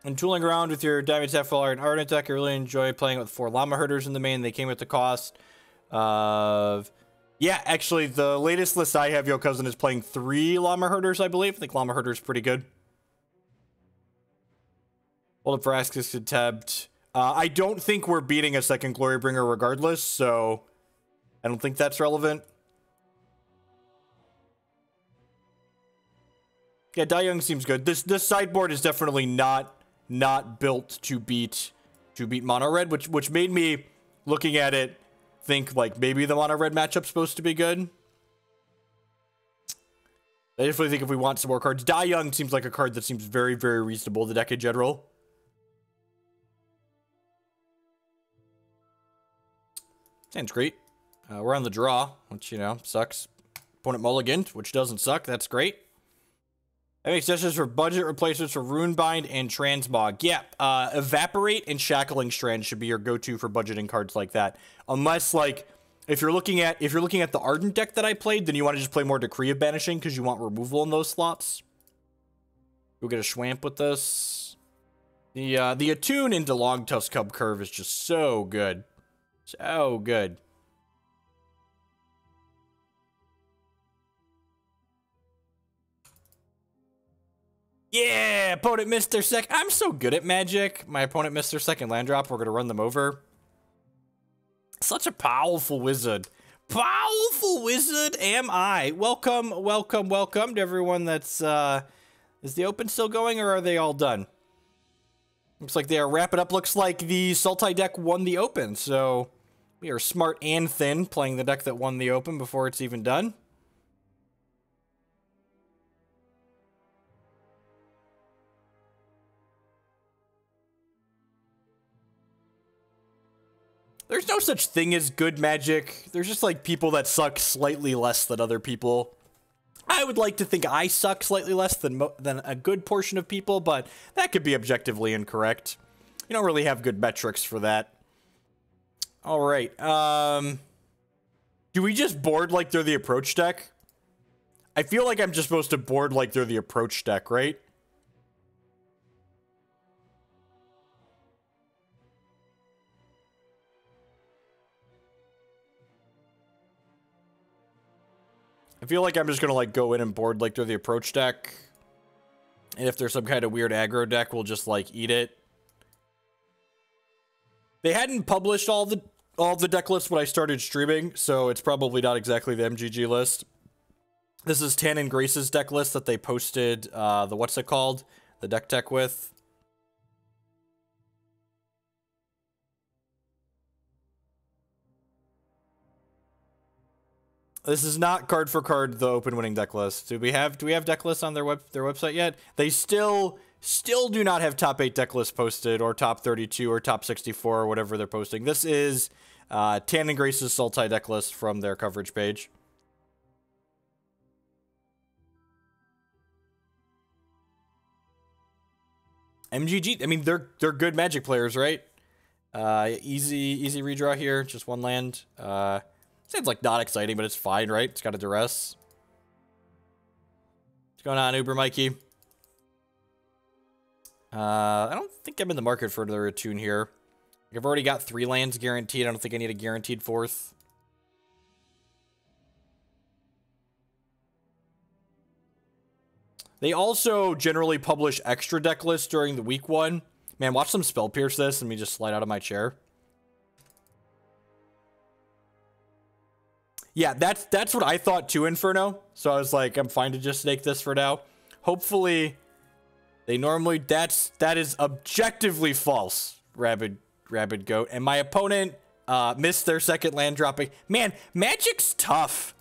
And tooling around with your Diamond Sapphire and Ardent deck, I really enjoy playing with 4 Llama Herders in the main. They came at the cost of... Yeah, actually, the latest list I have, Yo Cousin, is playing 3 Llama Herders, I believe. I think Llama Herder's pretty good. Hold up Vraska's Contempt. I don't think we're beating a second Glorybringer regardless, so I don't think that's relevant. Yeah, Dai Young seems good. This sideboard is definitely not built to beat mono red, which made me, looking at it, think like maybe the mono red matchup's supposed to be good. I definitely think if we want some more cards, Dai Young seems like a card that seems very, very reasonable, the deck in general. Sounds great. We're on the draw, which, you know, sucks. Opponent mulliganed, which doesn't suck. That's great. That makes suggestions for budget replacements for Runebind and Transmog. Yeah, Evaporate and Shackling Strand should be your go-to for budgeting cards like that. Unless, like, if you're looking at the Ardent deck that I played, then you want to just play more Decree of Banishing because you want removal in those slots. We'll get a Schwamp with this. The Attune into Longtusk Cub curve is just so good. So good. Yeah, opponent missed their second. I'm so good at Magic. My opponent missed their second land drop. We're going to run them over. Such a powerful wizard. Powerful wizard am I. Welcome to everyone that's, is the open still going or are they all done? Looks like they are wrapping up. Looks like the Sultai deck won the open, so we are smart and thin playing the deck that won the open before it's even done. There's no such thing as good Magic. There's just like people that suck slightly less than other people. I would like to think I suck slightly less than a good portion of people, but that could be objectively incorrect. You don't really have good metrics for that. All right. Do we just board like they're the approach deck? I feel like I'm just supposed to board like they're the approach deck, right? I feel like I'm just gonna like go in and board like they're the approach deck. And if there's some kind of weird aggro deck, we'll just like eat it. They hadn't published all the deck lists when I started streaming, so it's probably not exactly the MGG list. This is Tan and Grace's deck list that they posted the what's it called? The deck tech with. This is not card for card the open winning deck list. Do we have deck lists on their website yet? They still do not have top 8 deck lists posted, or top 32 or top 64 or whatever they're posting. This is Tan and Grace's Sultai deck list from their coverage page. MGG. I mean, they're good Magic players, right? Easy redraw here. Just one land. Seems like not exciting, but it's fine, right? It's got a Duress. What's going on, Uber Mikey? I don't think I'm in the market for another Attune here. I've already got 3 lands guaranteed. I don't think I need a guaranteed 4th. They also generally publish extra deck lists during the week 1. Man, watch them spell pierce this. Let me just slide out of my chair. Yeah, that's what I thought too, Inferno. So I was like, I'm fine to just snake this for now. Hopefully, they normally that is objectively false. Rabid Goat, and my opponent missed their second land dropping. Man, Magic's tough.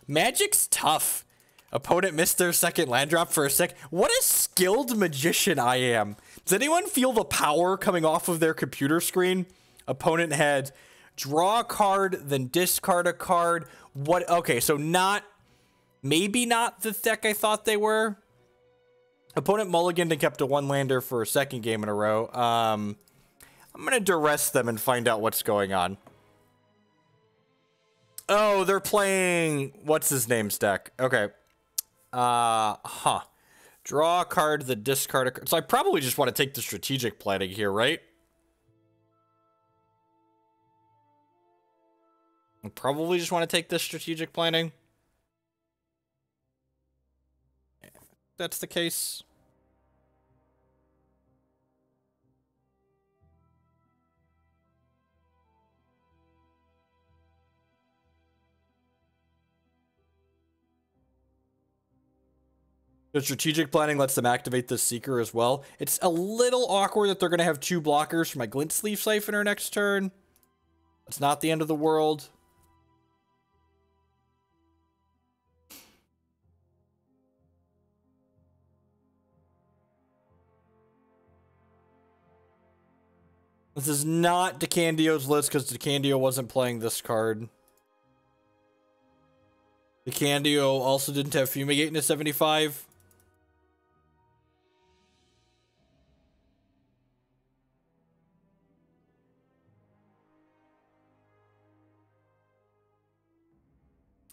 Magic's tough. Opponent missed their second land drop for a sec. What a skilled magician I am. Does anyone feel the power coming off of their computer screen? Opponent had draw a card, then discard a card. What? Okay, so maybe not the deck I thought they were. Opponent mulliganed and kept a 1-lander for a second game in a row. I'm gonna duress them and find out what's going on. Oh, they're playing what's his name's deck. Okay. Draw a card, the discard a card. So I probably just want to take the strategic planning here, right? I probably just want to take this strategic planning. If that's the case. The strategic planning lets them activate the Seeker as well. It's a little awkward that they're going to have 2 blockers for my Glint-Sleeve Siphoner next turn. It's not the end of the world. This is not DeCandio's list because DeCandio wasn't playing this card. DeCandio also didn't have Fumigate in a 75.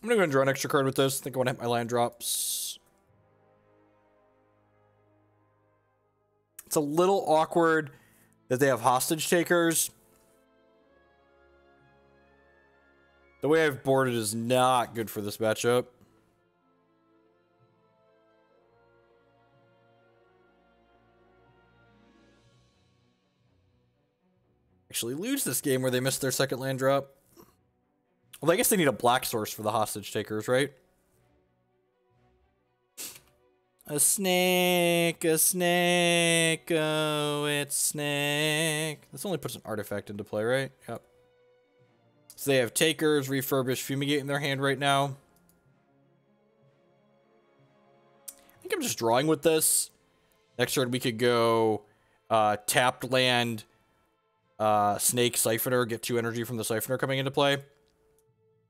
I'm gonna go and draw an extra card with this. I think I want to hit my land drops. It's a little awkward that they have hostage takers. The way I've boarded is not good for this matchup. Actually lose this game where they missed their second land drop. Well, I guess they need a black source for the hostage takers, right? A snake, oh, it's snake. This only puts an artifact into play, right? Yep. So they have takers, refurbish, fumigate in their hand right now. I think I'm just drawing with this. Next turn we could go tapped land, snake, siphoner, get 2 energy from the siphoner coming into play.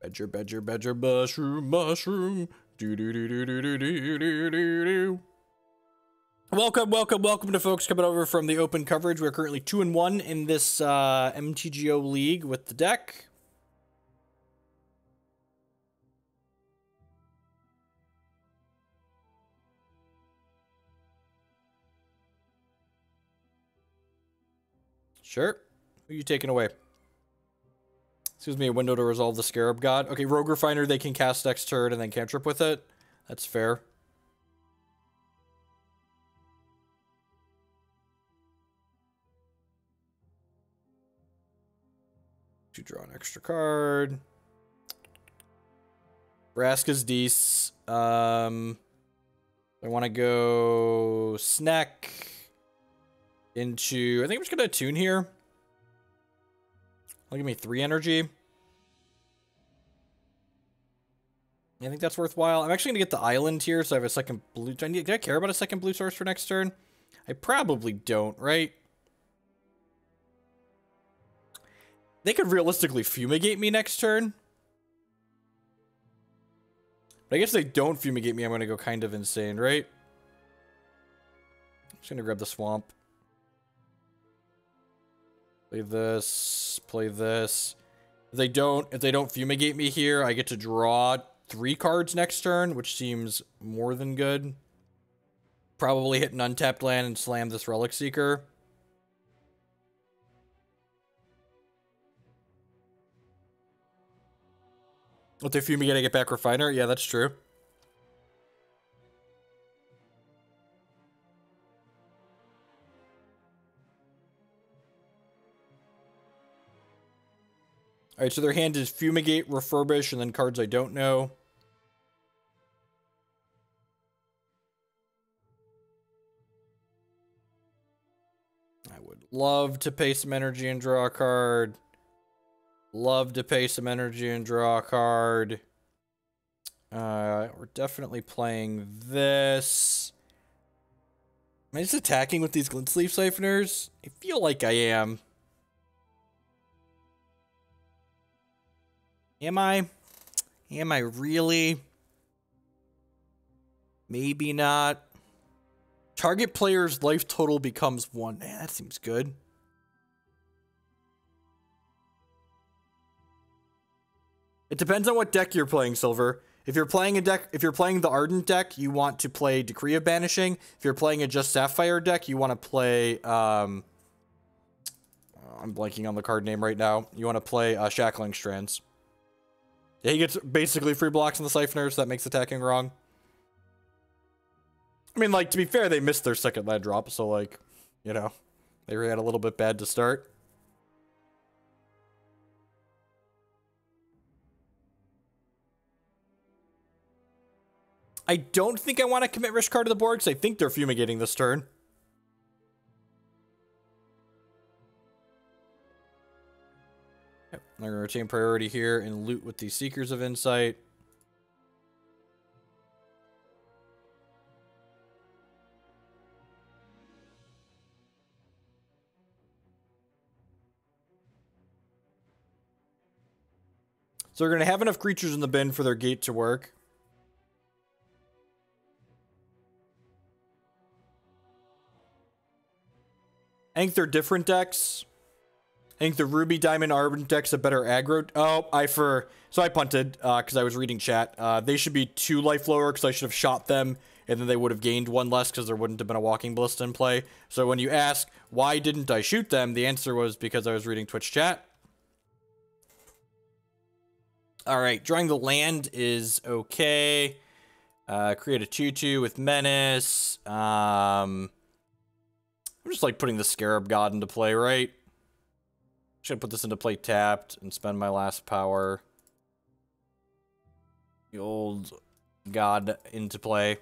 Badger, mushroom. Do. Welcome to folks coming over from the open coverage. We're currently 2-1 in this MTGO league with the deck. Sure. Who are you taking away? Excuse me, a window to resolve the Scarab God. Okay, Rogue Refiner, they can cast next turn and then cantrip with it. That's fair. To draw an extra card. Vraska's Deece. I want to go snack into... I think I'm just going to attune here. That'll give me 3 energy. I think that's worthwhile. I'm actually going to get the island here, so I have a second blue... Do I care about a second blue source for next turn? I probably don't, right? They could realistically fumigate me next turn. But I guess if they don't fumigate me, I'm going to go kind of insane, right? I'm just going to grab the swamp. Play this. Play this. If they don't fumigate me here, I get to draw 3 cards next turn, which seems more than good. Probably hit an untapped land and slam this Relic Seeker. If they fumigate, I get back Refiner. Yeah, that's true. Alright, so their hand is Fumigate, Refurbish, and then cards I don't know. I would love to pay some energy and draw a card. Love to pay some energy and draw a card. We're definitely playing this. Am I just attacking with these Glint-Sleeve Siphoners? I feel like I am. Am I? Am I really? Maybe not. Target player's life total becomes 1. Man, that seems good. It depends on what deck you're playing, Silver. If you're playing the Ardent deck, you want to play Decree of Banishing. If you're playing a Just Sapphire deck, you want to play I'm blanking on the card name right now. You want to play Shackling Strands. Yeah, he gets basically free blocks on the Siphoner, so that makes attacking wrong. I mean, like, to be fair, they missed their second land drop, so, like, you know, they had a little bit bad to start. I don't think I want to commit Rishkar to the board, because I think they're fumigating this turn. Yep, I'm going to retain priority here and loot with these Seekers of Insight. So they're going to have enough creatures in the bin for their gate to work. I think they're different decks. I think the Ruby Diamond Ardent deck's a better aggro. Oh, so I punted because I was reading chat. They should be 2 life lower because I should have shot them, and then they would have gained 1 less because there wouldn't have been a Walking Ballista in play. So when you ask, why didn't I shoot them? The answer was because I was reading Twitch chat. Alright, drawing the land is okay. Create a 2/2 with Menace. I'm just like putting the Scarab God into play, right? Should put this into play tapped and spend my last power. The old God into play.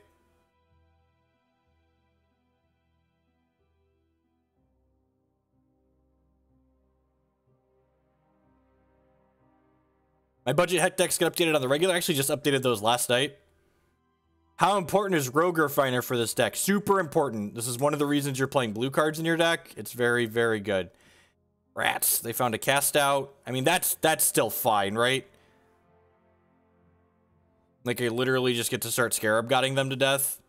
My budget heck decks get updated on the regular. I actually just updated those last night. How important is Rogue Refiner for this deck? Super important. This is one of the reasons you're playing blue cards in your deck. It's very, very good. Rats. They found a cast out. I mean, that's still fine, right? Like, I literally just get to start Scarab Godding them to death.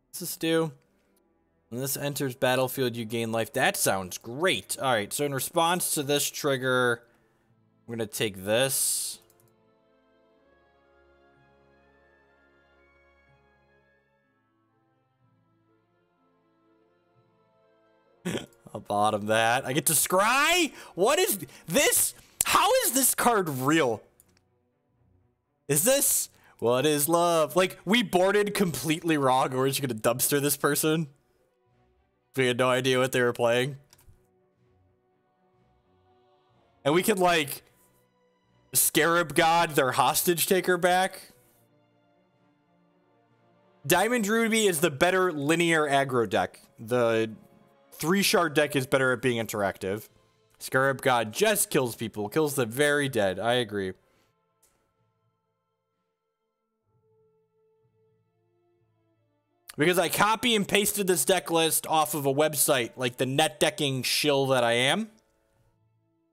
What's this do? When this enters battlefield, you gain life. That sounds great. All right, so in response to this trigger, I'm going to take this. I'll bottom that. I get to scry? What is this? How is this card real? Is this... What is love? Like, we boarded completely wrong, or we're just gonna dumpster this person. We had no idea what they were playing. And we could, like, Scarab God their hostage taker back. Diamond Ruby is the better linear aggro deck. The 3-shard deck is better at being interactive. Scarab God just kills people, kills the very dead. I agree. Because I copy and pasted this deck list off of a website, like the net decking shill that I am.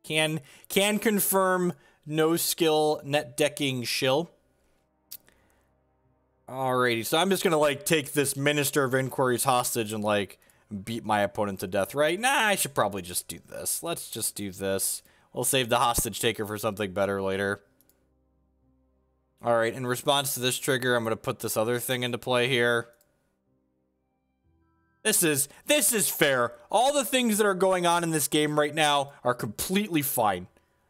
Can confirm no skill net decking shill. Alrighty, so I'm just gonna like take this Minister of Inquiries hostage and like beat my opponent to death, right? Nah, I should probably just do this. Let's just do this. We'll save the hostage taker for something better later. Alright, in response to this trigger, I'm gonna put this other thing into play here. This is fair. All the things that are going on in this game right now are completely fine.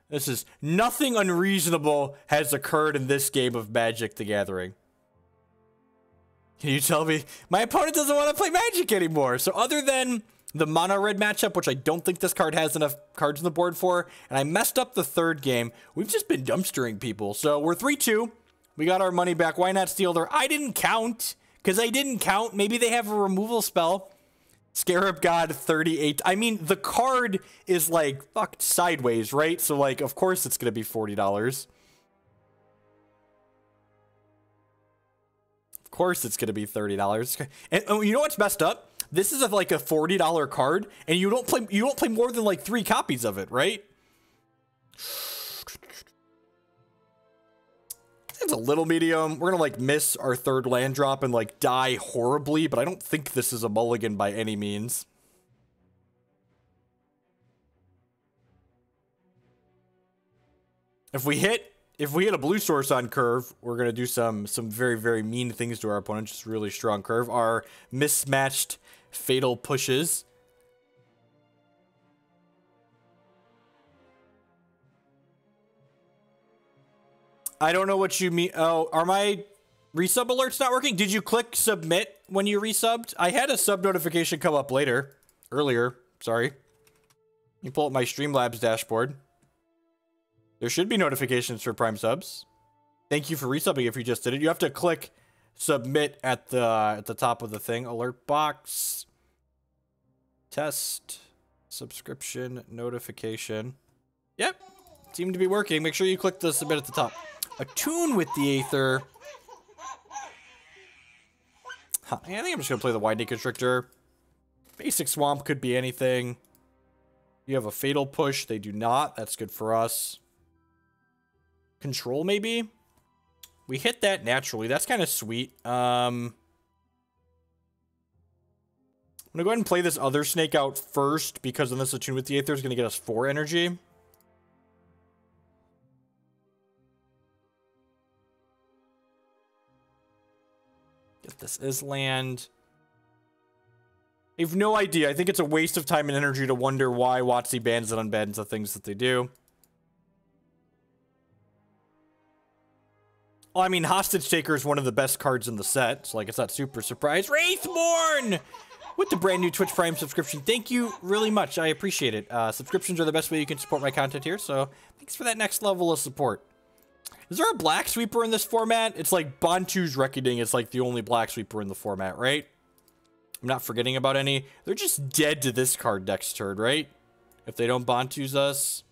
This is nothing unreasonable has occurred in this game of Magic the Gathering. Can you tell me? My opponent doesn't want to play Magic anymore. So other than the mono red matchup, which I don't think this card has enough cards on the board for, and I messed up the third game, we've just been dumpstering people. So we're 3-2. We got our money back. Why not steal their... I didn't count. Because I didn't count. Maybe they have a removal spell. Scarab God 38. I mean, the card is like fucked sideways, right? So like, of course it's going to be $40. Of course it's going to be $30. And you know what's messed up? This is like a $40 card, and you don't play more than like 3 copies of it, right? It's a little medium. We're gonna like miss our third land drop and like die horribly, but I don't think this is a mulligan by any means. If we hit a blue source on curve, we're gonna do some very, very mean things to our opponent. Just really strong curve. Our mismatched fatal pushes. I don't know what you mean. Oh, are my resub alerts not working? Did you click submit when you resubbed? I had a sub notification come up earlier. Sorry. You pull up my Streamlabs dashboard. There should be notifications for Prime subs. Thank you for resubbing if you just did it. You have to click submit at the top of the thing. Alert box. Test. Subscription notification. Yep. Seemed to be working. Make sure you click the submit at the top. Attune with the Aether. Huh. I think I'm just going to play the Winding Constrictor. Basic Swamp could be anything. You have a Fatal Push. They do not. That's good for us. Control, maybe? We hit that naturally. That's kind of sweet. I'm going to go ahead and play this other snake out first, because then this Attune with the Aether is going to get us 4 energy. If this is land. I have no idea. I think it's a waste of time and energy to wonder why WotC bans and unbans the things that they do. Well, I mean, Hostage Taker is one of the best cards in the set, so like it's not super surprised. Wraithborn! With the brand new Twitch Prime subscription. Thank you really much. I appreciate it. Subscriptions are the best way you can support my content here, so thanks for that next level of support. Is there a Black Sweeper in this format? It's like Bantu's Reckoning is like the only Black Sweeper in the format, right? I'm not forgetting about any. They're just dead to this card next turn, right? If they don't Bantu's us.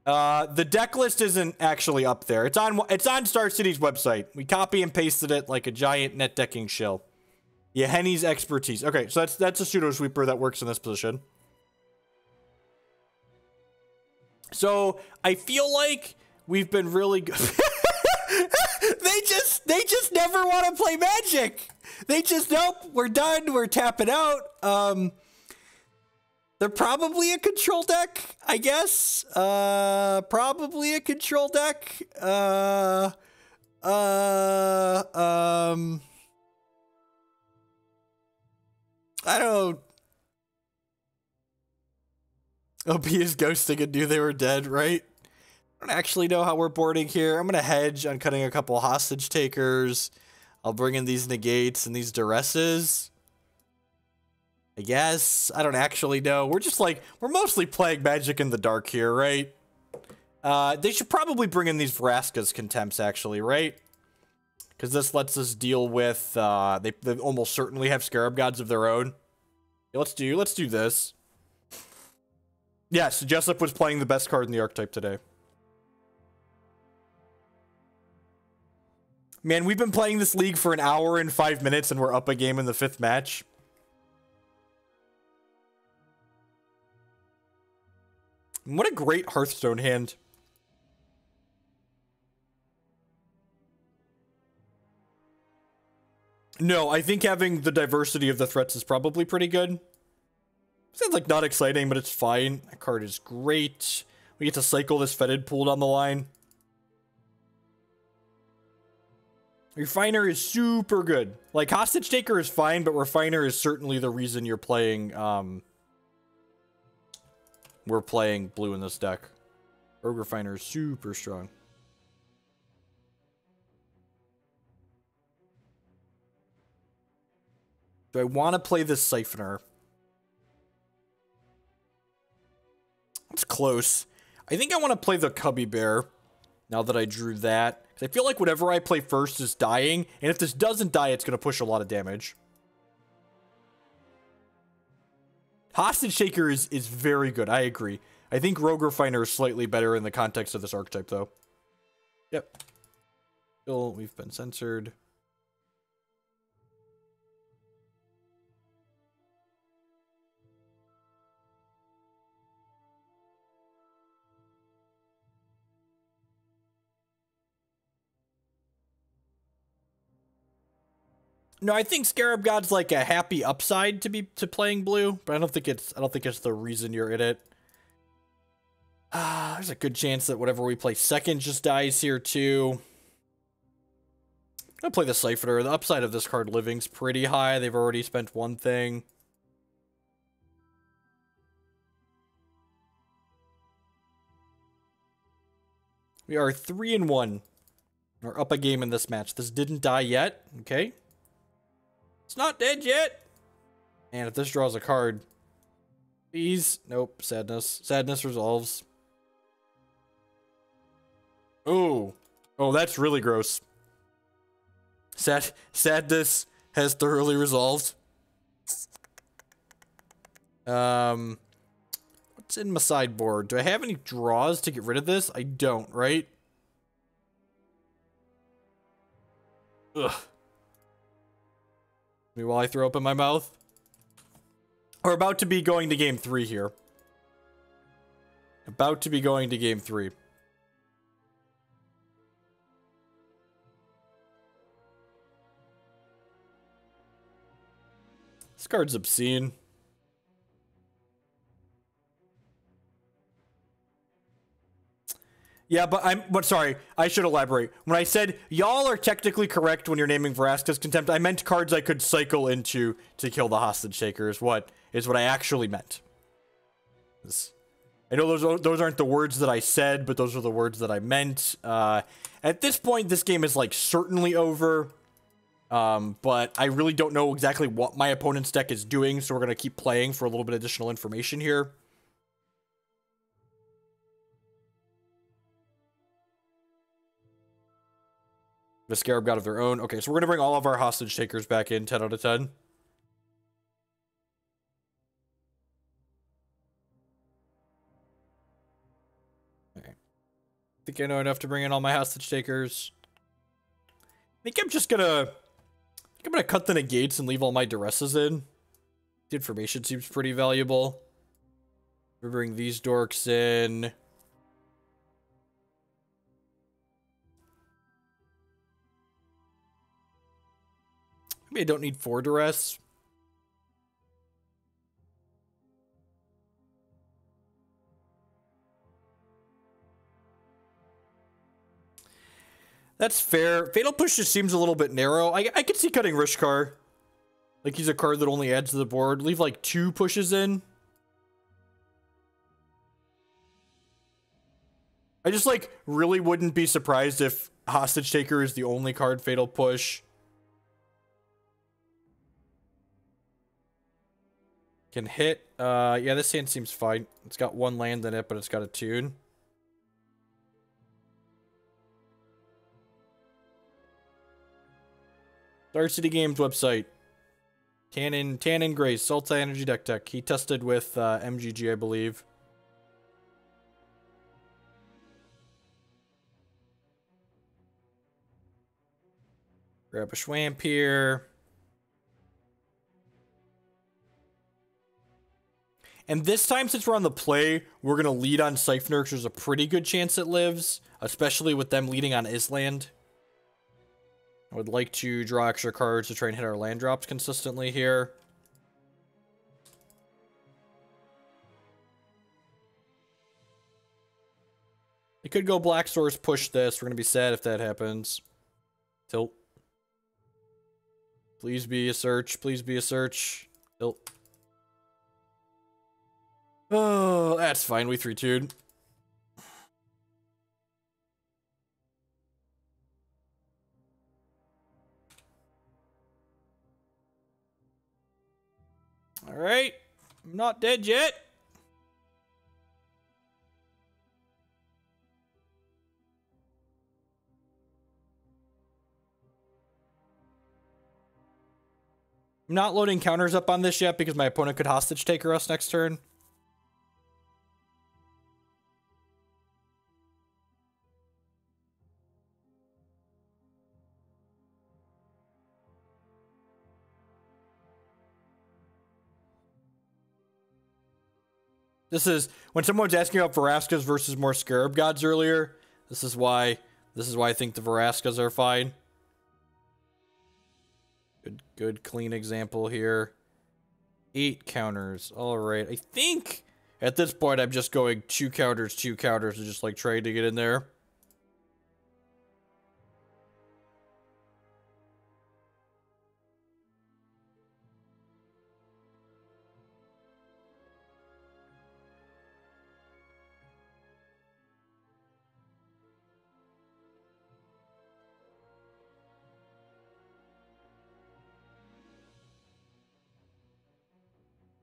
The deck list isn't actually up there. It's on Star City's website. We copy and pasted it like a giant net decking shill. Yeah, Henny's expertise. Okay, so that's a pseudo sweeper that works in this position. So I feel like we've been really good. they just never want to play Magic. They just, nope, we're done. We're tapping out. They're probably a control deck, I guess. Probably a control deck. I don't. OP is ghosting and knew they were dead, right? I don't actually know how we're boarding here. I'm gonna hedge on cutting a couple hostage takers. I'll bring in these negates and these duresses. I guess. I don't actually know. We're just like, we're mostly playing Magic in the dark here, right? They should probably bring in these Vraska's Contempts, actually, right? Because this lets us deal with, they almost certainly have Scarab Gods of their own. Yeah, let's do this. Yes, Jessup was playing the best card in the archetype today. Man, we've been playing this league for an hour and 5 minutes and we're up a game in the 5th match. What a great Hearthstone hand. No, I think having the diversity of the threats is probably pretty good. Sounds like not exciting, but it's fine. That card is great. We get to cycle this Fetid Pool down the line. Refiner is super good. Like, Hostage Taker is fine, but Refiner is certainly the reason you're playing, we're playing blue in this deck. Rogue Refiner is super strong. Do I want to play this Siphoner? It's close. I think I want to play the Cubby Bear, now that I drew that. I feel like whatever I play first is dying, and if this doesn't die, it's going to push a lot of damage. Hostage Taker is very good, I agree. I think Rogue Refiner is slightly better in the context of this archetype, though. Yep. Still, we've been censored. No, I think Scarab God's like a happy upside to playing blue, but I don't think it's the reason you're in it. There's a good chance that whatever we play second just dies here too. I'm gonna play the Siphoner. The upside of this card living's pretty high. They've already spent one thing. We are 3-1. We're up a game in this match. This didn't die yet. Okay. It's not dead yet. And if this draws a card, please. Nope. Sadness. Sadness resolves. Oh. Oh, that's really gross. Sadness has thoroughly resolved. What's in my sideboard? Do I have any draws to get rid of this? I don't, right? Ugh. Me while I throw up in my mouth. We're about to be going to game 3 here. About to be going to game 3. This card's obscene. Yeah, but sorry, I should elaborate. When I said y'all are technically correct when you're naming Vraska's Contempt, I meant cards I could cycle into to kill the Hostage Taker is what I actually meant. I know those aren't the words that I said, but those are the words that I meant. At this point, this game is like certainly over. But I really don't know exactly what my opponent's deck is doing, so we're gonna keep playing for a little bit of additional information here. The Scarab God of their own. Okay, so we're gonna bring all of our Hostage Takers back in 10 out of 10. Okay. I think I know enough to bring in all my Hostage Takers. I think I'm gonna cut the negates and leave all my Duresses in. The information seems pretty valuable. We'll bring these dorks in. Maybe I don't need 4 Duress. That's fair. Fatal Push just seems a little bit narrow. I could see cutting Rishkar. Like, he's a card that only adds to the board. Leave, like, 2 pushes in. I just, like, really wouldn't be surprised if Hostage Taker is the only card Fatal Push. Can hit. Yeah, this hand seems fine. It's got 1 land in it, but it's got Attune. Star City Games website. Tannin Grace, Sultai Energy Deck Tech. He tested with MGG, I believe. Grab a Schwamp here. And this time, since we're on the play, we're going to lead on Siphoner, because there's a pretty good chance it lives, especially with them leading on Island. I would like to draw extra cards to try and hit our land drops consistently here. It could go Black Source, push this. We're going to be sad if that happens. Tilt. Please be a search. Please be a search. Tilt. Oh, that's fine. We 3-2'd. All right. I'm not dead yet. I'm not loading counters up on this yet because my opponent could hostage taker us next turn. This is when someone was asking about Vraskas versus more Scarab Gods earlier. This is why I think the Vraskas are fine. Good clean example here. 8 counters. All right. I think at this point I'm just going 2 counters, and just like trying to get in there.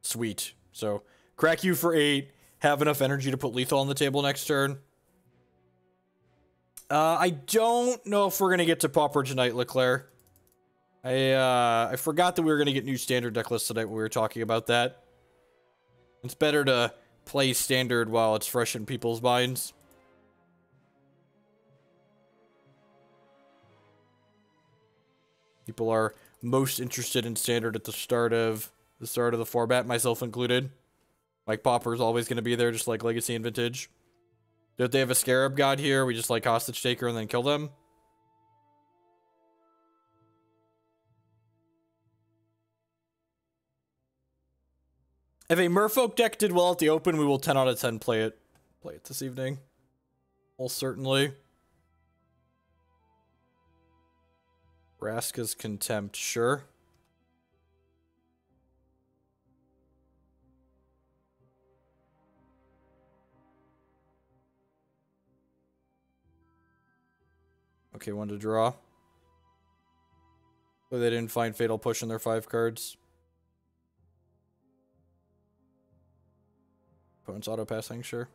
Sweet. So, crack you for 8. Have enough energy to put lethal on the table next turn. I don't know if we're going to get to Pauper tonight, Leclerc. I forgot that we were going to get new standard deck lists tonight when we were talking about that. It's better to play standard while it's fresh in people's minds. People are most interested in standard at the start of the format, myself included. Like, Pauper's always going to be there, just like Legacy and Vintage. So if they have a Scarab God here, we just like hostage taker and then kill them. If a Merfolk deck did well at the open, we will 10 out of 10 play it this evening. Most certainly. Vraska's Contempt, sure. Okay, one to draw. But they didn't find Fatal Push in their 5 cards. Opponent's auto-passing, sure.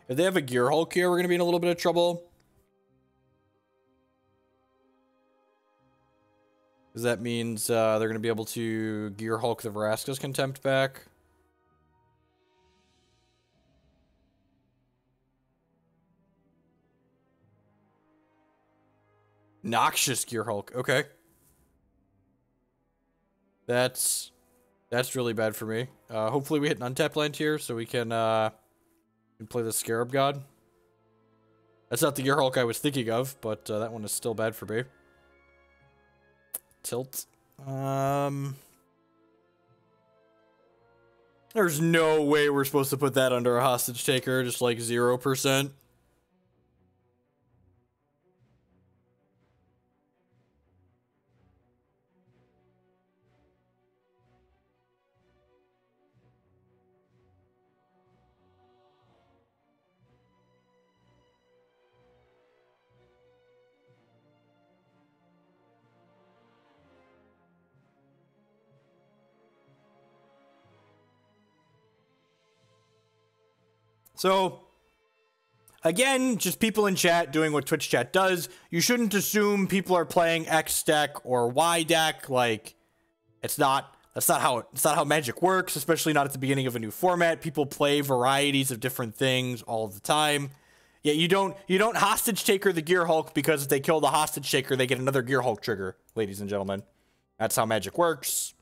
If they have a Gear Hulk here, we're going to be in a little bit of trouble. Because that means they're going to be able to Gear Hulk the Vraska's Contempt back. Noxious Gear Hulk. Okay. That's really bad for me. Hopefully we hit an untapped land here so we can play the Scarab God. That's not the Gear Hulk I was thinking of, but that one is still bad for me. Tilt. There's no way we're supposed to put that under a hostage taker, just like 0%. So, again, just people in chat doing what Twitch chat does. You shouldn't assume people are playing X deck or Y deck. Like, that's not how Magic works, especially not at the beginning of a new format. People play varieties of different things all the time. Yeah, you don't hostage taker the Gear Hulk because if they kill the hostage taker, they get another Gear Hulk trigger, ladies and gentlemen. That's how Magic works.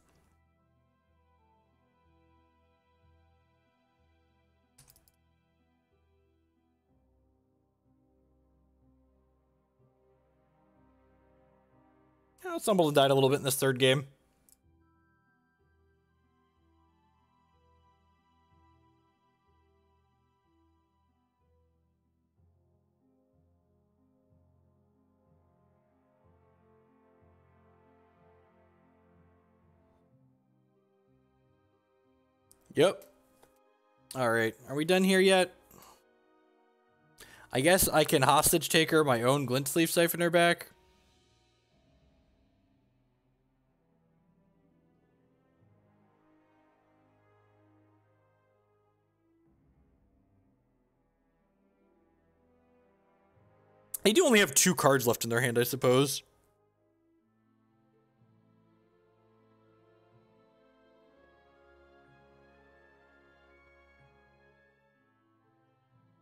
Oh, Stumble died a little bit in this third game. Yep. All right. Are we done here yet? I guess I can hostage taker my own Glint-Sleeve Siphoner back. They do only have 2 cards left in their hand, I suppose.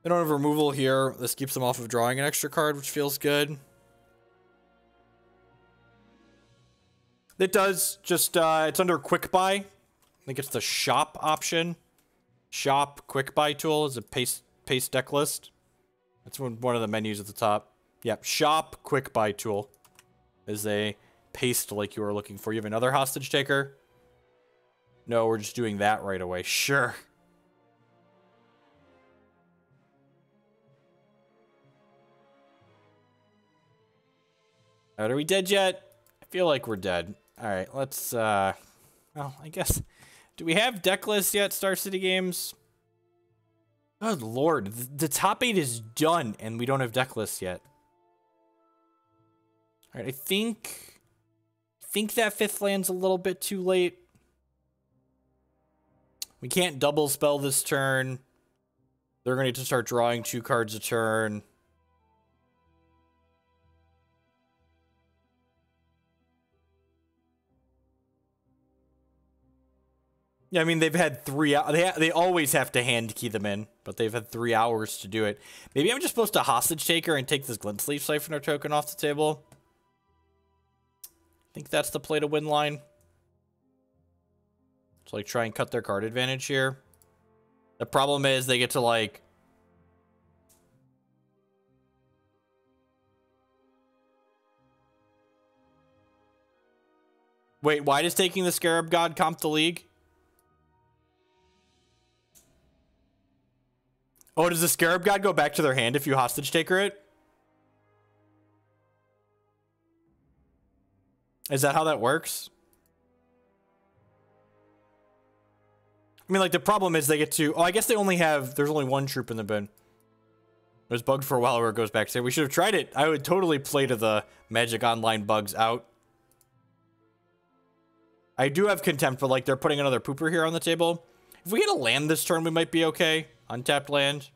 They don't have removal here. This keeps them off of drawing an extra card, which feels good. It does. Just, it's under Quick Buy. I think it's the Shop option. Shop Quick Buy tool is a paste deck list. That's one of the menus at the top. Yep, Shop Quick Buy tool is a paste like you were looking for. You have another hostage taker? No, we're just doing that right away. Sure. Are we dead yet? I feel like we're dead. All right, let's, well, I guess, do we have deck lists yet, Star City Games? Oh, Lord, the top 8 is done, and we don't have deck lists yet. All right, I think that 5th land's a little bit too late. We can't double spell this turn. They're going to need to start drawing 2 cards a turn. Yeah, I mean, they've had 3 hours. They always have to hand key them in, but they've had 3 hours to do it. Maybe I'm just supposed to hostage taker and take this Glint-Sleeve Siphoner token off the table. I think that's the play to win line. So, like, try and cut their card advantage here. The problem is they get to, like... Wait, why does taking the Scarab God comp the league? Oh, does the Scarab God go back to their hand if you hostage taker it? Is that how that works? I mean, like, the problem is they get to... Oh, I guess they only have... There's only 1 troop in the bin. It was bugged for a while where it goes back. So we should have tried it. I would totally play to the Magic Online bugs out. I do have Contempt, but, like, they're putting another pooper here on the table. If we get a land this turn, we might be okay. Untapped land.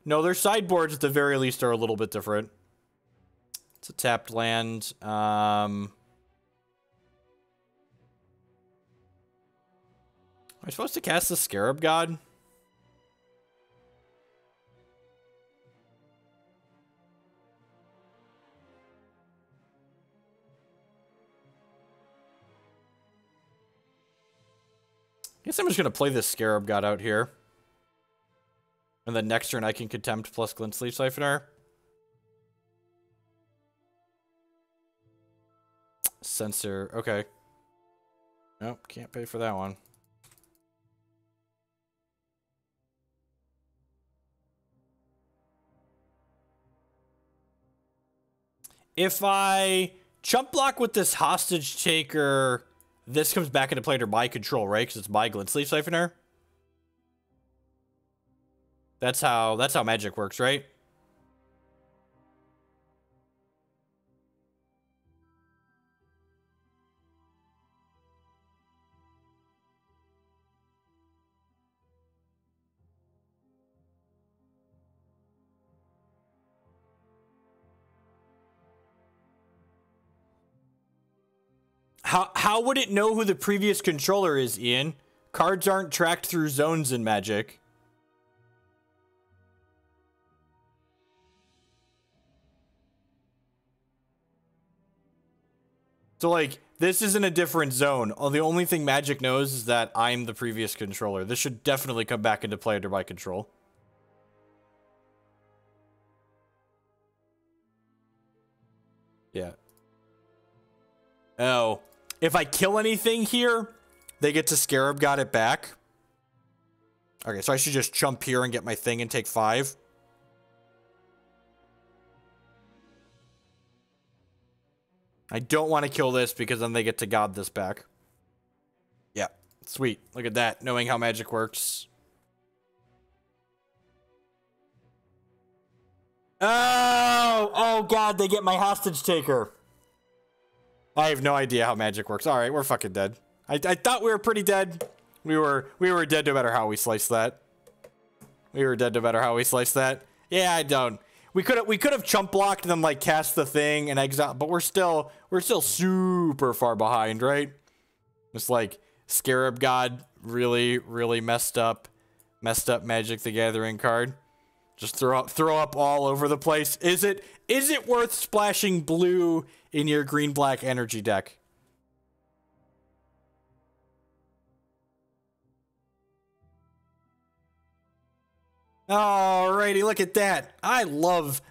No, their sideboards at the very least are a little bit different. It's a tapped land. Am I supposed to cast the Scarab God? I guess I'm just going to play this Scarab God out here. And then next turn I can Contempt plus Glint-Sleeve Siphoner. Censor. Okay. Nope, can't pay for that one. If I chump block with this hostage taker... This comes back into play under my control, right? Because it's my Glint-Sleeve Siphoner. That's how Magic works, right? How would it know who the previous controller is, Ian? Cards aren't tracked through zones in Magic. So, like, this is in a different zone. Oh, the only thing Magic knows is that I'm the previous controller. This should definitely come back into play under my control. Yeah. Oh. If I kill anything here, they get to Scarab God it back. Okay, so I should just jump here and get my thing and take 5. I don't want to kill this because then they get to God this back. Yeah, sweet. Look at that, knowing how magic works. Oh God, they get my hostage taker. I have no idea how magic works. All right, we're fucking dead. I thought we were pretty dead. We were dead no matter how we sliced that. We were dead no matter how we sliced that. Yeah, I don't. We could have chump blocked and then like cast the thing and exile, but we're still super far behind, right? It's like Scarab God really messed up Magic the Gathering card. Just throw up all over the place. Is it worth splashing blue in your green-black energy deck? Alrighty, look at that. I love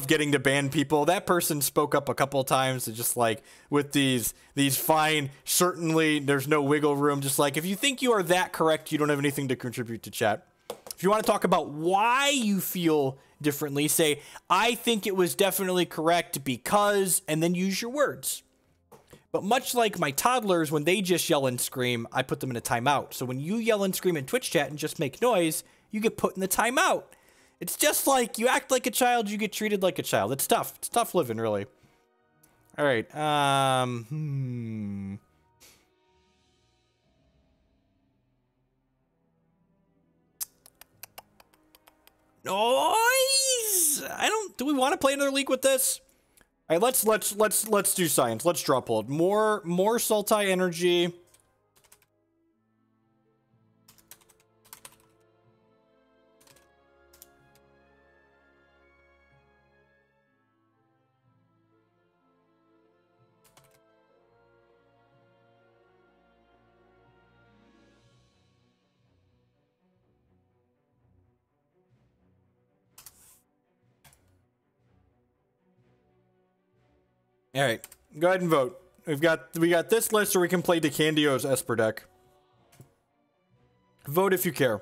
getting to ban people. That person spoke up a couple times, just like with these fine, certainly there's no wiggle room. Just like, if you think you are that correct, you don't have anything to contribute to chat. If you want to talk about why you feel differently, say, I think it was definitely correct because, and then use your words. But much like my toddlers, when they just yell and scream, I put them in a timeout. So when you yell and scream in Twitch chat and just make noise, you get put in the timeout. It's just like you act like a child, you get treated like a child. It's tough. It's tough living, really. All right. Noise. Do we want to play another league with this? All right, let's do science. Let's draw pull. More Sultai energy. All right, go ahead and vote. We got this list, or we can play DeCandio's Esper deck. Vote if you care.